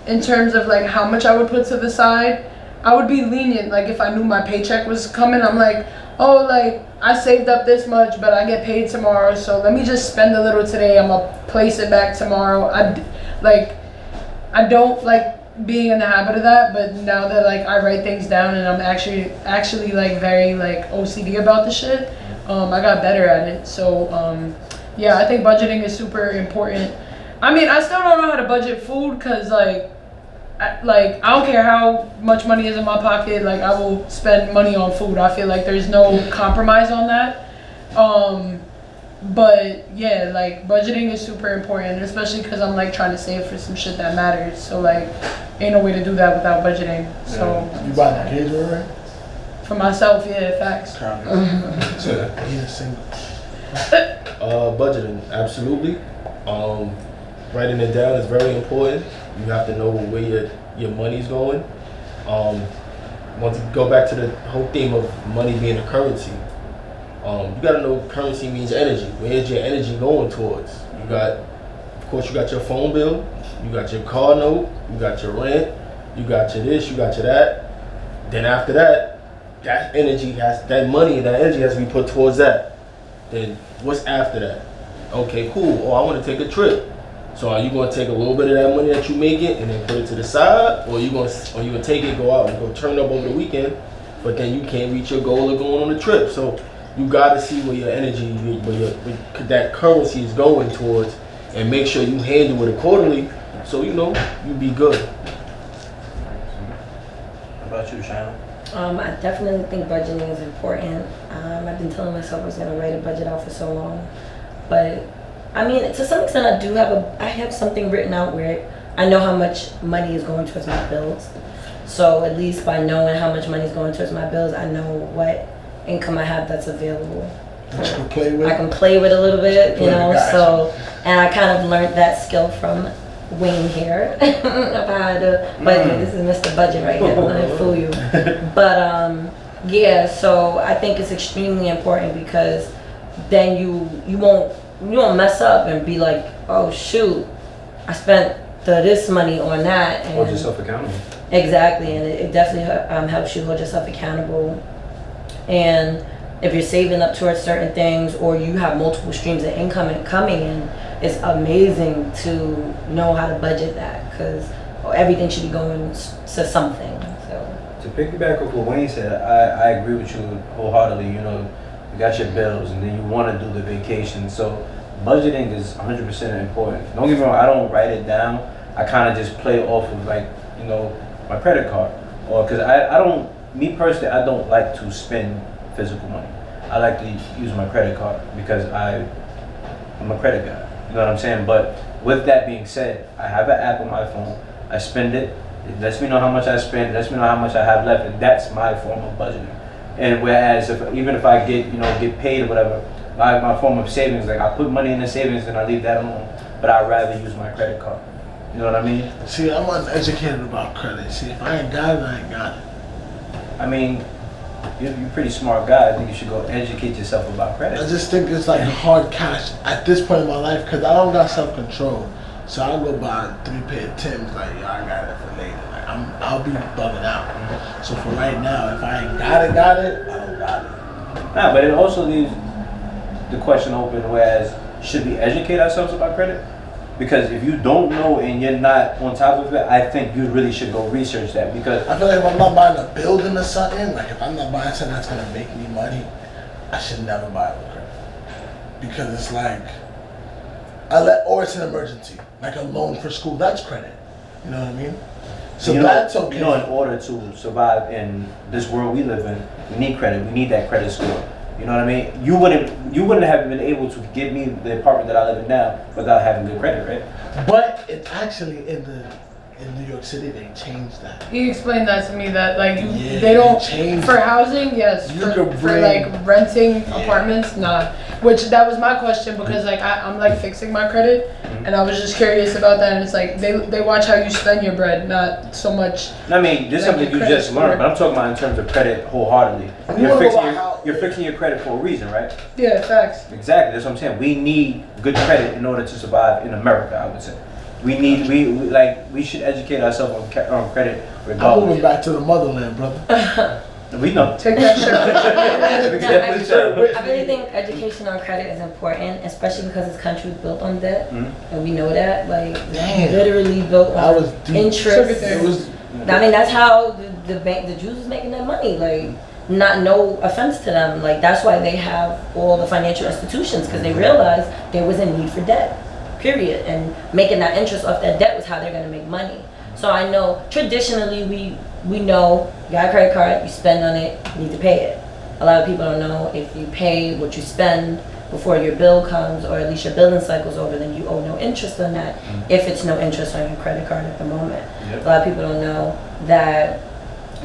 in terms of like how much I would put to the side, I would be lenient. Like if I knew my paycheck was coming, I'm like, oh, like I saved up this much, but I get paid tomorrow, so let me just spend a little today. I'm gonna place it back tomorrow. I don't like being in the habit of that, but now that like I write things down and I'm actually like very like OCD about the shit, I got better at it. So yeah, I think budgeting is super important. I mean, I still don't know how to budget food, cause like I don't care how much money is in my pocket, like I will spend money on food. I feel like there's no compromise on that. But yeah, like budgeting is super important, especially because I'm like trying to save for some shit that matters. So like, ain't no way to do that without budgeting. So You buy the kids right? for myself, yeah, facts. Budgeting, absolutely. Writing it down is very important. You have to know where your money's going. Want to go back to the whole theme of money being a currency. You gotta know currency means energy. Where's your energy going towards? Of course, you got your phone bill, you got your car note, you got your rent, you got your this, you got your that. Then after that, that money and that energy has to be put towards that. Then what's after that? Okay, cool. Oh, I want to take a trip. So are you going to take a little bit of that money that you make it and then put it to the side, or you going to take it, go out and go turn up over the weekend, but then you can't reach your goal of going on a trip? So you got to see where your energy, where that currency is going towards, and make sure you handle it accordingly, so you be good. How about you, Chyna? I definitely think budgeting is important. I've been telling myself I was going to write a budget out for so long, but I mean, to some extent, I have something written out where I know how much money is going towards my bills. So at least by knowing how much money is going towards my bills, I know what income I have that's available. That you can play with? I can play with a little bit, so, and I kind of learned that skill from Wayne here of how to budget. This is Mr. Budget right here, don't let me fool you. But yeah, so I think it's extremely important, because then you won't mess up and be like, oh shoot, I spent this money on that. And Hold yourself accountable. Exactly, and it definitely helps you hold yourself accountable. And if you're saving up towards certain things, or you have multiple streams of income coming in, it's amazing to know how to budget that, because everything should be going to something. So to piggyback off what Wayne said, I agree with you wholeheartedly. You got your bills, and then you want to do the vacation. So budgeting is 100% important. Don't get me wrong, I don't write it down. I kind of just play off of my credit card, or because me personally, I don't like to spend physical money. I like to use my credit card because I'm a credit guy. You know what I'm saying? But with that being said, I have an app on my phone. I spend it. It lets me know how much I spend. It lets me know how much I have left, and that's my form of budgeting. And whereas even if I get paid or whatever, my form of savings, like I put money in the savings and I leave that alone. But I'd rather use my credit card. You know what I mean? See, I'm uneducated about credit. See, if I ain't got it, I ain't got it. I mean, you're a pretty smart guy. I think you should go educate yourself about credit. I just think it's like hard cash at this point in my life because I don't got self-control. So I'll go buy 3 pair of Timbs like, yo, I got it for later. Like, I'll be bugging out. So for right now, if I ain't got it, I don't got it. Nah, but it also leaves the question open, whereas should we educate ourselves about credit? Because if you don't know and you're not on top of it, I think you really should go research that. Because I feel like if I'm not buying a building or something, like if I'm not buying something that's gonna make me money, I should never buy it with credit. Because it's like, or it's an emergency, like a loan for school, that's credit. You know what I mean? So that's okay. You know, in order to survive in this world we live in, we need credit. We need that credit score. You know what I mean? You wouldn't have been able to give me the apartment that I live in now without having good credit, right? But it's actually in New York City they changed that. He explained that to me that like Yeah, they don't changed for it. housing, yes. You For could bring- like renting apartments, nah. Which that was my question because like I'm like fixing my credit, and I was just curious about that. And it's like they watch how you spend your bread, not so much. I mean, this is Like something your you credit just learned, score. but I'm talking about in terms of credit wholeheartedly. You wanna go by You're fixing your credit for a reason, right? Yeah, facts. Exactly. That's what I'm saying. We need good credit in order to survive in America, I would say. We should educate ourselves on credit I'm moving regardless. back to the motherland, brother. We know. Take that shit. I really think education on credit is important, especially because this country was built on debt, and we know that. Like, Damn. literally built That on was deep. interest. It was I mean, that's how the Jews was making their money. Like, not no offense to them. Like, that's why they have all the financial institutions because they realized there was a need for debt. Period. And making that interest off that debt was how they're gonna make money. So I know traditionally we know you got a credit card, you spend on it, you need to pay it. A lot of people don't know if you pay what you spend before your bill comes, or at least your billing cycle's over, then you owe no interest on that. If it's no interest on your credit card at the moment. Yep. A lot of people don't know that,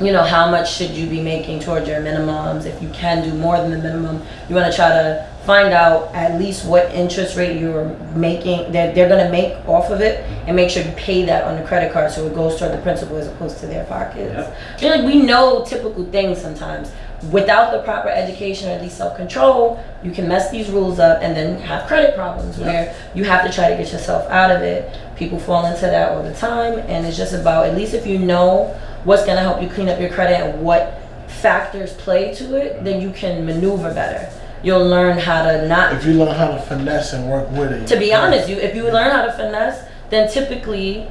you know, how much should you be making towards your minimums. If you can do more than the minimum, you want to try to find out at least what interest rate you're making, that they're going to make off of it, and make sure you pay that on the credit card so it goes toward the principal as opposed to their pockets. Yep. I feel like we know typical things sometimes. Without the proper education or at least self-control, you can mess these rules up and then have credit problems where you have to try to get yourself out of it. People fall into that all the time, and it's just about, at least if you know what's going to help you clean up your credit and what factors play to it, then you can maneuver better. You'll learn how to not. if you learn how to finesse and work with it. To be honest, if you learn how to finesse, then typically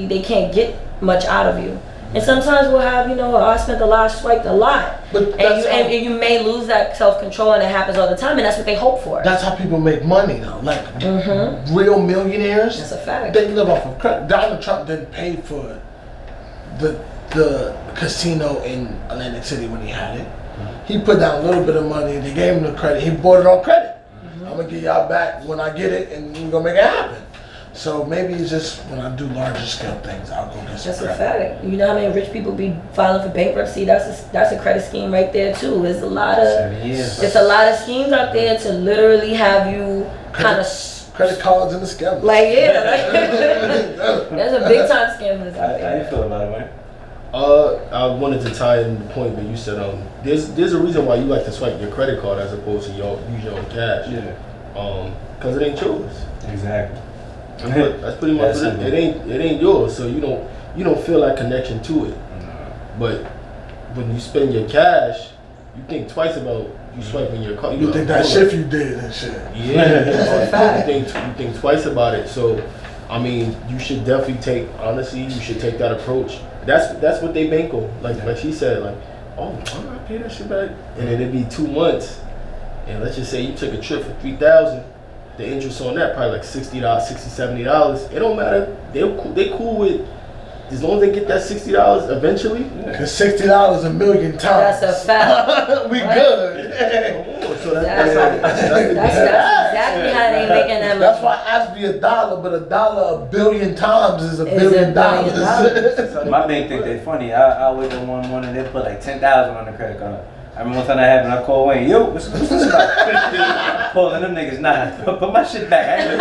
they can't get much out of you. And sometimes we'll have, you know, I spent a lot, swiped a lot, But and that's how- you may lose that self-control, and it happens all the time, and that's what they hope for. That's how people make money now. Like real millionaires, That's a fact. they live off of credit. Donald Trump didn't pay for the casino in Atlantic City when he had it. He put down a little bit of money. They gave him the credit. He bought it on credit. I'm gonna get y'all back when I get it, and we're gonna make it happen. So maybe it's just when I do larger scale things, I'll go get some That's a credit. fact. You know how many rich people be filing for bankruptcy? That's a credit scheme right there too. There's a lot of 7 years. It's a lot of schemes out there to literally have you kind of Credit cards and the scams. like there's a big time scammers out How you there. feel about it, man? I wanted to tie in the point where you said there's a reason why you like to swipe your credit card as opposed to use your own cash. Because it ain't yours. Exactly. That's pretty much That's it. It ain't yours, so you don't feel that connection to it. But when you spend your cash, you think twice about you swiping your card. You think that shift you did and shit. Yeah, you think twice about it. So, I mean, you should definitely honestly, you should take that approach. That's what they bank on. Like she said, like, oh, I'm not paying that shit back, and then it'd be 2 months, and let's just say you took a trip for $3,000. The interest on that probably like $60, $70. It don't matter. They cool with, as long as they get that $60 eventually. Cause $60 a million times. That's a fact. We good. So that's That's exactly how they making that money. That's why I asked me $1, but $1 a billion times is $1 billion. $1 billion. My bank think they funny. I wake up one morning, they put like 10,000 on the credit card. I remember one time that happened, I called Wayne, yo, what's this about? Calling them niggas, nah, put my shit back. I ain't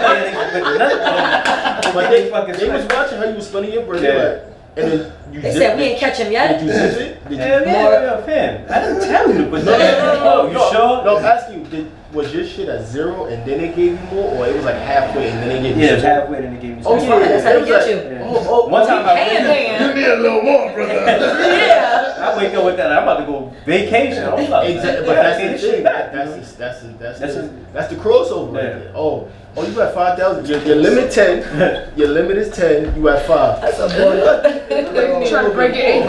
paying niggas with nothing. But they was watching how you was spending your birthday. Yeah. Like, and then you They said we ain't catch him yet. Did you zip it? Did you? Yeah, fam. I didn't tell you to put that. Oh, you sure? No, I'm asking you, was your shit at 0 and then they gave you more, or it was like halfway and then they gave you? Yeah, it was halfway and then they gave me some. Oh, yeah, That's how they get you. Yeah. One time You need a little more, brother. Yeah. I wake up with that. I'm about to go vacation. I'm like, Exactly, but that's the thing. That's the crossover right there. Oh, you got 5,000. Your limit 10. Your limit is 10. You at 5. That's a boy. Trying to break it in.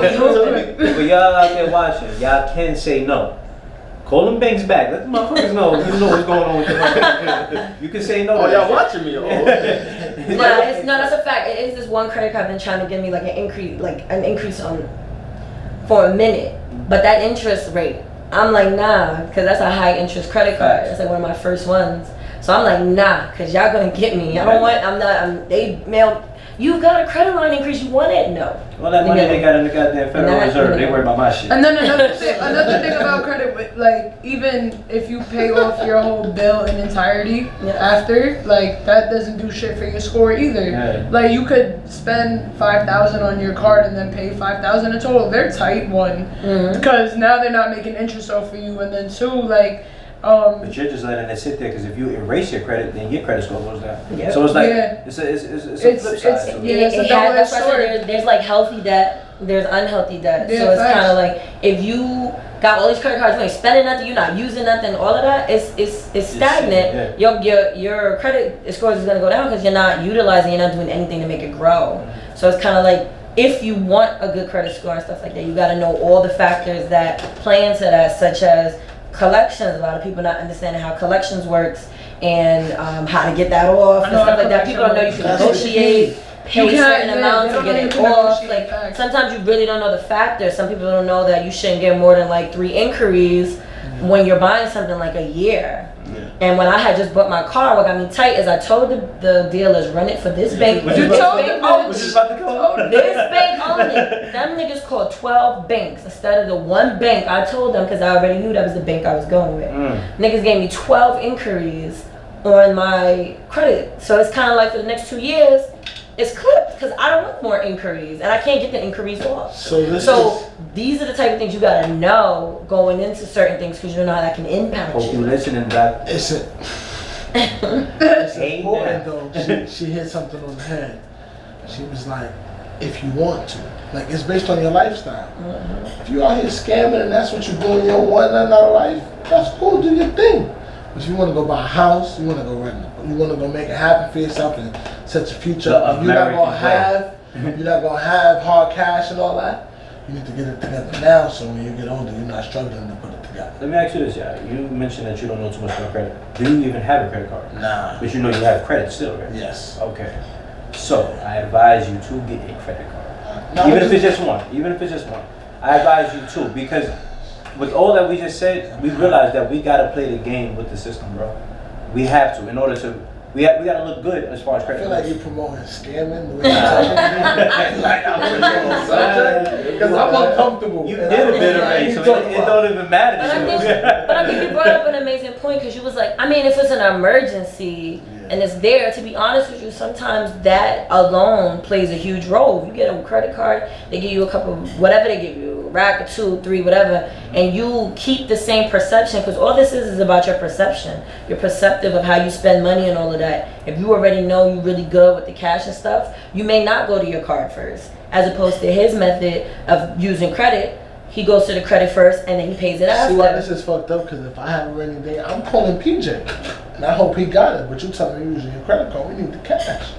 But y'all out there watching, y'all can say no. Call them banks back. Let the motherfuckers know. You know what's going on with them. You can say no. Oh, y'all watching me? Oh. That's a fact. It is this one credit card been trying to give me like an increase on for a minute, but that interest rate, I'm like nah, because that's a high interest credit card. It's like one of my first ones. So I'm like nah, because y'all gonna get me. I don't want. They mail. You got a credit line increase. You want it? No. Well, that money they got in the goddamn Federal Reserve. They worry about my shit. And then another thing about credit, like even if you pay off your whole bill in entirety after, like that doesn't do shit for your score either. Yeah. Like you could spend $5,000 on your card and then pay $5,000 in total. They're tight one, because now they're not making interest off of you, and then two, like. But you're just letting it sit there because if you erase your credit, then your credit score goes down. Yep. So it's like Yeah. it's a flip side. to it. It's a double-edged that's why I sword. said there's like healthy debt, there's unhealthy debt. Yeah, So it's facts. kind of like if you got all these credit cards, you ain't spending nothing, you're not using nothing, all of that, it's stagnant. Your credit scores is gonna go down because you're not utilizing, you're not doing anything to make it grow. So it's kind of like if you want a good credit score and stuff like that, you got to know all the factors that play into that, such as collections. A lot of people not understanding how collections works and how to get that off and stuff like that. People don't know you can negotiate, pay certain amounts to get it off. Like sometimes you really don't know the factors. Some people don't know that you shouldn't get more than like 3 inquiries when you're buying something like a year. And when I had just bought my car, what got me tight is I told the dealers, run it for this bank. What you this told bank them? only. What you about to call? This bank only. Them niggas called 12 banks instead of the one bank. I told them because I already knew that was the bank I was going with. Niggas gave me 12 inquiries on my credit. So it's kind of like for the next 2 years, it's clipped because I don't want more inquiries and I can't get the inquiries off. So these are the type of things you gotta know going into certain things because you don't know how that can impact Hope you you. listening, Doc. It's important though. She hit something on the head. She was like, if you want to. Like, it's based on your lifestyle. If you out here scamming and that's what you're doing, you don't want another life, that's cool, do your thing. But if you want to go buy a house, you want to go rent, you want to go make it happen for yourself and set your future up, and you're not gonna have hard cash and all that. You need to get it together now, so when you get older, you're not struggling to put it together. Let me ask you this, y'all. You mentioned that you don't know too much about credit. Do you even have a credit card? Nah. But you know you have credit still, right? Yes. Okay. So I advise you to get a credit card. No, Even if it's just one. I advise you to, because with all that we just said, we realize that we gotta play the game with the system, bro. We have to, in order to. We gotta look good as far as I credit. feel like you're promoting scamming the way you're talking to me. Like I'm putting you on subject because I'm uncomfortable. You did a bit already, so it don't even matter to you. But I think you brought up an amazing point because you was like, I mean, if it's an emergency and it's there, to be honest with you, sometimes that alone plays a huge role. You get a credit card, they give you a couple, whatever they give you, a rack or 2, 3, whatever, and you keep the same perception because all this is about your perception. You're perceptive of how you spend money and all of that. If you already know you're really good with the cash and stuff, you may not go to your card first, as opposed to his method of using credit. He goes to the credit first and then he pays it after. See why this is fucked up? Because if I have a rainy day, I'm calling PJ. And I hope he got it. But you telling me you're using your credit card, we need the cash.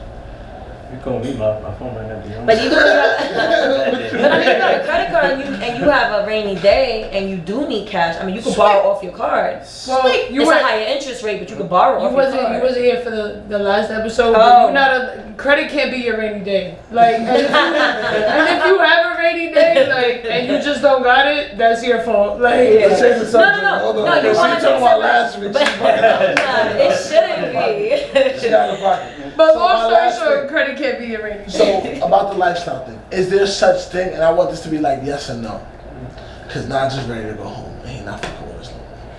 You calling me my phone right now. But even when but I mean, you got a credit card and you have a rainy day and you do need cash. I mean, you can borrow off your card. Well, It's a higher interest rate, but you can borrow off your card. You wasn't here for the last episode. Oh. But you're not credit can't be your rainy day. Like, and if you have a rainy day, like, and you just don't got it, that's your fault. Like, Let's change the subject. No. Hold on. No, you She wanna talking take about some- last week. But- She fucking out. Nah, it shouldn't be. She out of pocket. but So long my story last short, thing- credit can't be your rainy day. So about the lifestyle thing, is there such thing? And I want this to be like yes and no. Cause Naj is ready to go home and he not fucking with us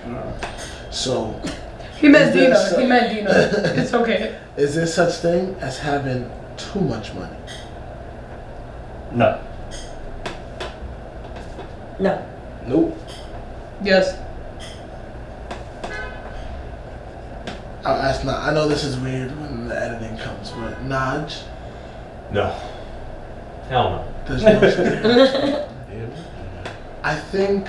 no more. So He meant Is there Dina. some- He meant Dina. It's okay. is there such thing as having too much money? No. No. Nope. Yes. I'll ask Naj. I know this is weird when the editing comes, but Naj, No. Hell no. there's no such thing. I think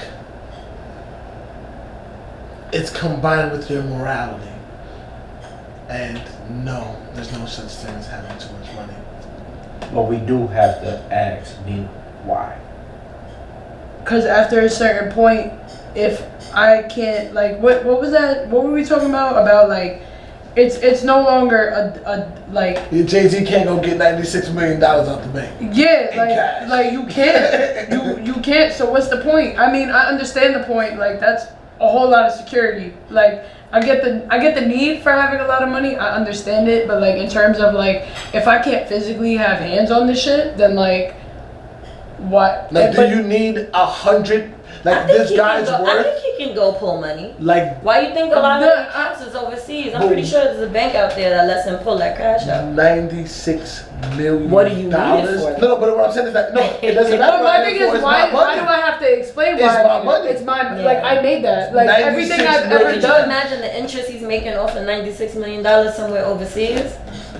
it's combined with your morality. And no, there's no such thing as having too much money. But we do have to ask Nina why. Because after a certain point, if I can't, like, what was that? What were we talking about? About, like, it's no longer a like, Jay-Z can't go get $96 million out the bank. yeah, cash. like you can't. you can't, so what's the point? I mean, I understand the point, like, that's a whole lot of security. Like, I get the need for having a lot of money, I understand it, but, like, in terms of, like, if I can't physically have hands on this shit, then, like, what? Like, do But- you need 100? I Like, think this he guy's can go, I worth, think he can go pull money. like, Why you think a lot of No, the accounts is overseas? I'm Boom. pretty sure there's a bank out there that lets him pull that cash out. $96 million. What do you need it for? No, but what I'm saying is that, no, it doesn't matter. But my thing is, why do I have to explain why? It's I my did it? money. It's my, Yeah. like, I made that. Like, 96 everything I've million. ever Could you done. imagine the interest he's making off of $96 million somewhere overseas?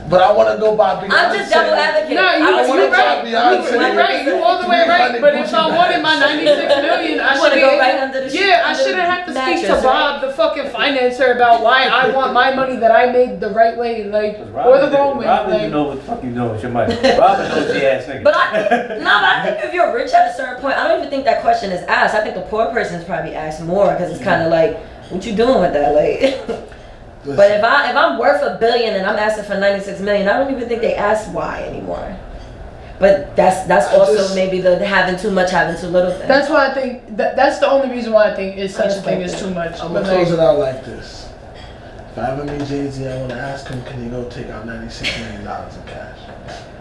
But I want to go buy Beyonce. I'm just devil advocate. No, I you're wanna right. buy Beyonce. You're right. You all the way right. But if I wanted my 96 million, I You wanna should be go able- right under the Yeah, I under shouldn't have to speak to mattress, Bob, the fucking financer, about why I want my money that I made the right way, like, or Robin the wrong way. Robin, you Like, know what the fuck you doing with your money. Robin knows the ass nigga. But I think, but I think if you're rich at a certain point, I don't even think that question is asked. I think the poor person's probably asked more because it's kind of like, what you doing with that? Like, but if I'm worth $1 billion and I'm asking for 96 million, I don't even think they ask why anymore. But that's I also just- maybe the having too much, having too little thing. that's why I think that's the only reason why I think it's such a thing as too much. I'm But, gonna close like, it out like this. If I ever meet Jay-Z, I want to ask him, can he go take out $96 million in cash?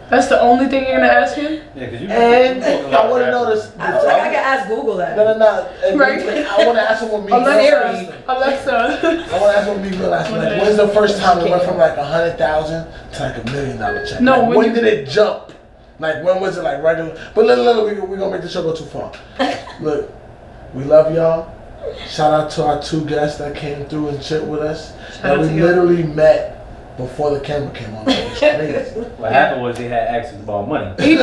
that's the only thing you're gonna ask him. Yeah, cause you And talking a lot I want to of know rap. this. I don't think I can ask Google that. No. And Right. I want to ask him what me Alexa, Alexa. I want to ask what me realized. Like, when's the first time it went from like 100,000 to like $1 million check? No, Like, when when did it jump? Like, when was it like regular? But look, we gonna make the show go too far. Look, we love y'all. Shout out to our 2 guests that came through and chit with us. That out we to y'all. literally met before the camera came on. It was crazy. What happened was they had access to borrow money. He paid.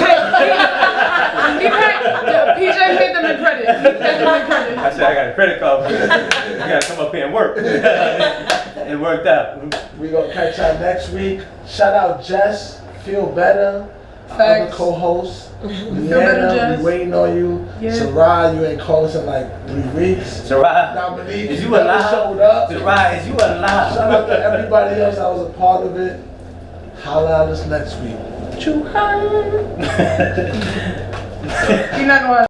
Yeah, PJ paid them in credit. He paid them in credit. I said I got a credit card. You gotta come up here and work. It worked out. We gonna catch y'all next week. Shout out Jess. Feel better. Our other Facts. co-host. better, Leanna, Jess. we waiting on you. Yeah. Sarai, you ain't called us in like 3 weeks. Sarai, Dominique, is you never alive? showed up. Sarai, is you Shout alive? out to everybody else that was a part of it. Holla at us next week. You're not gonna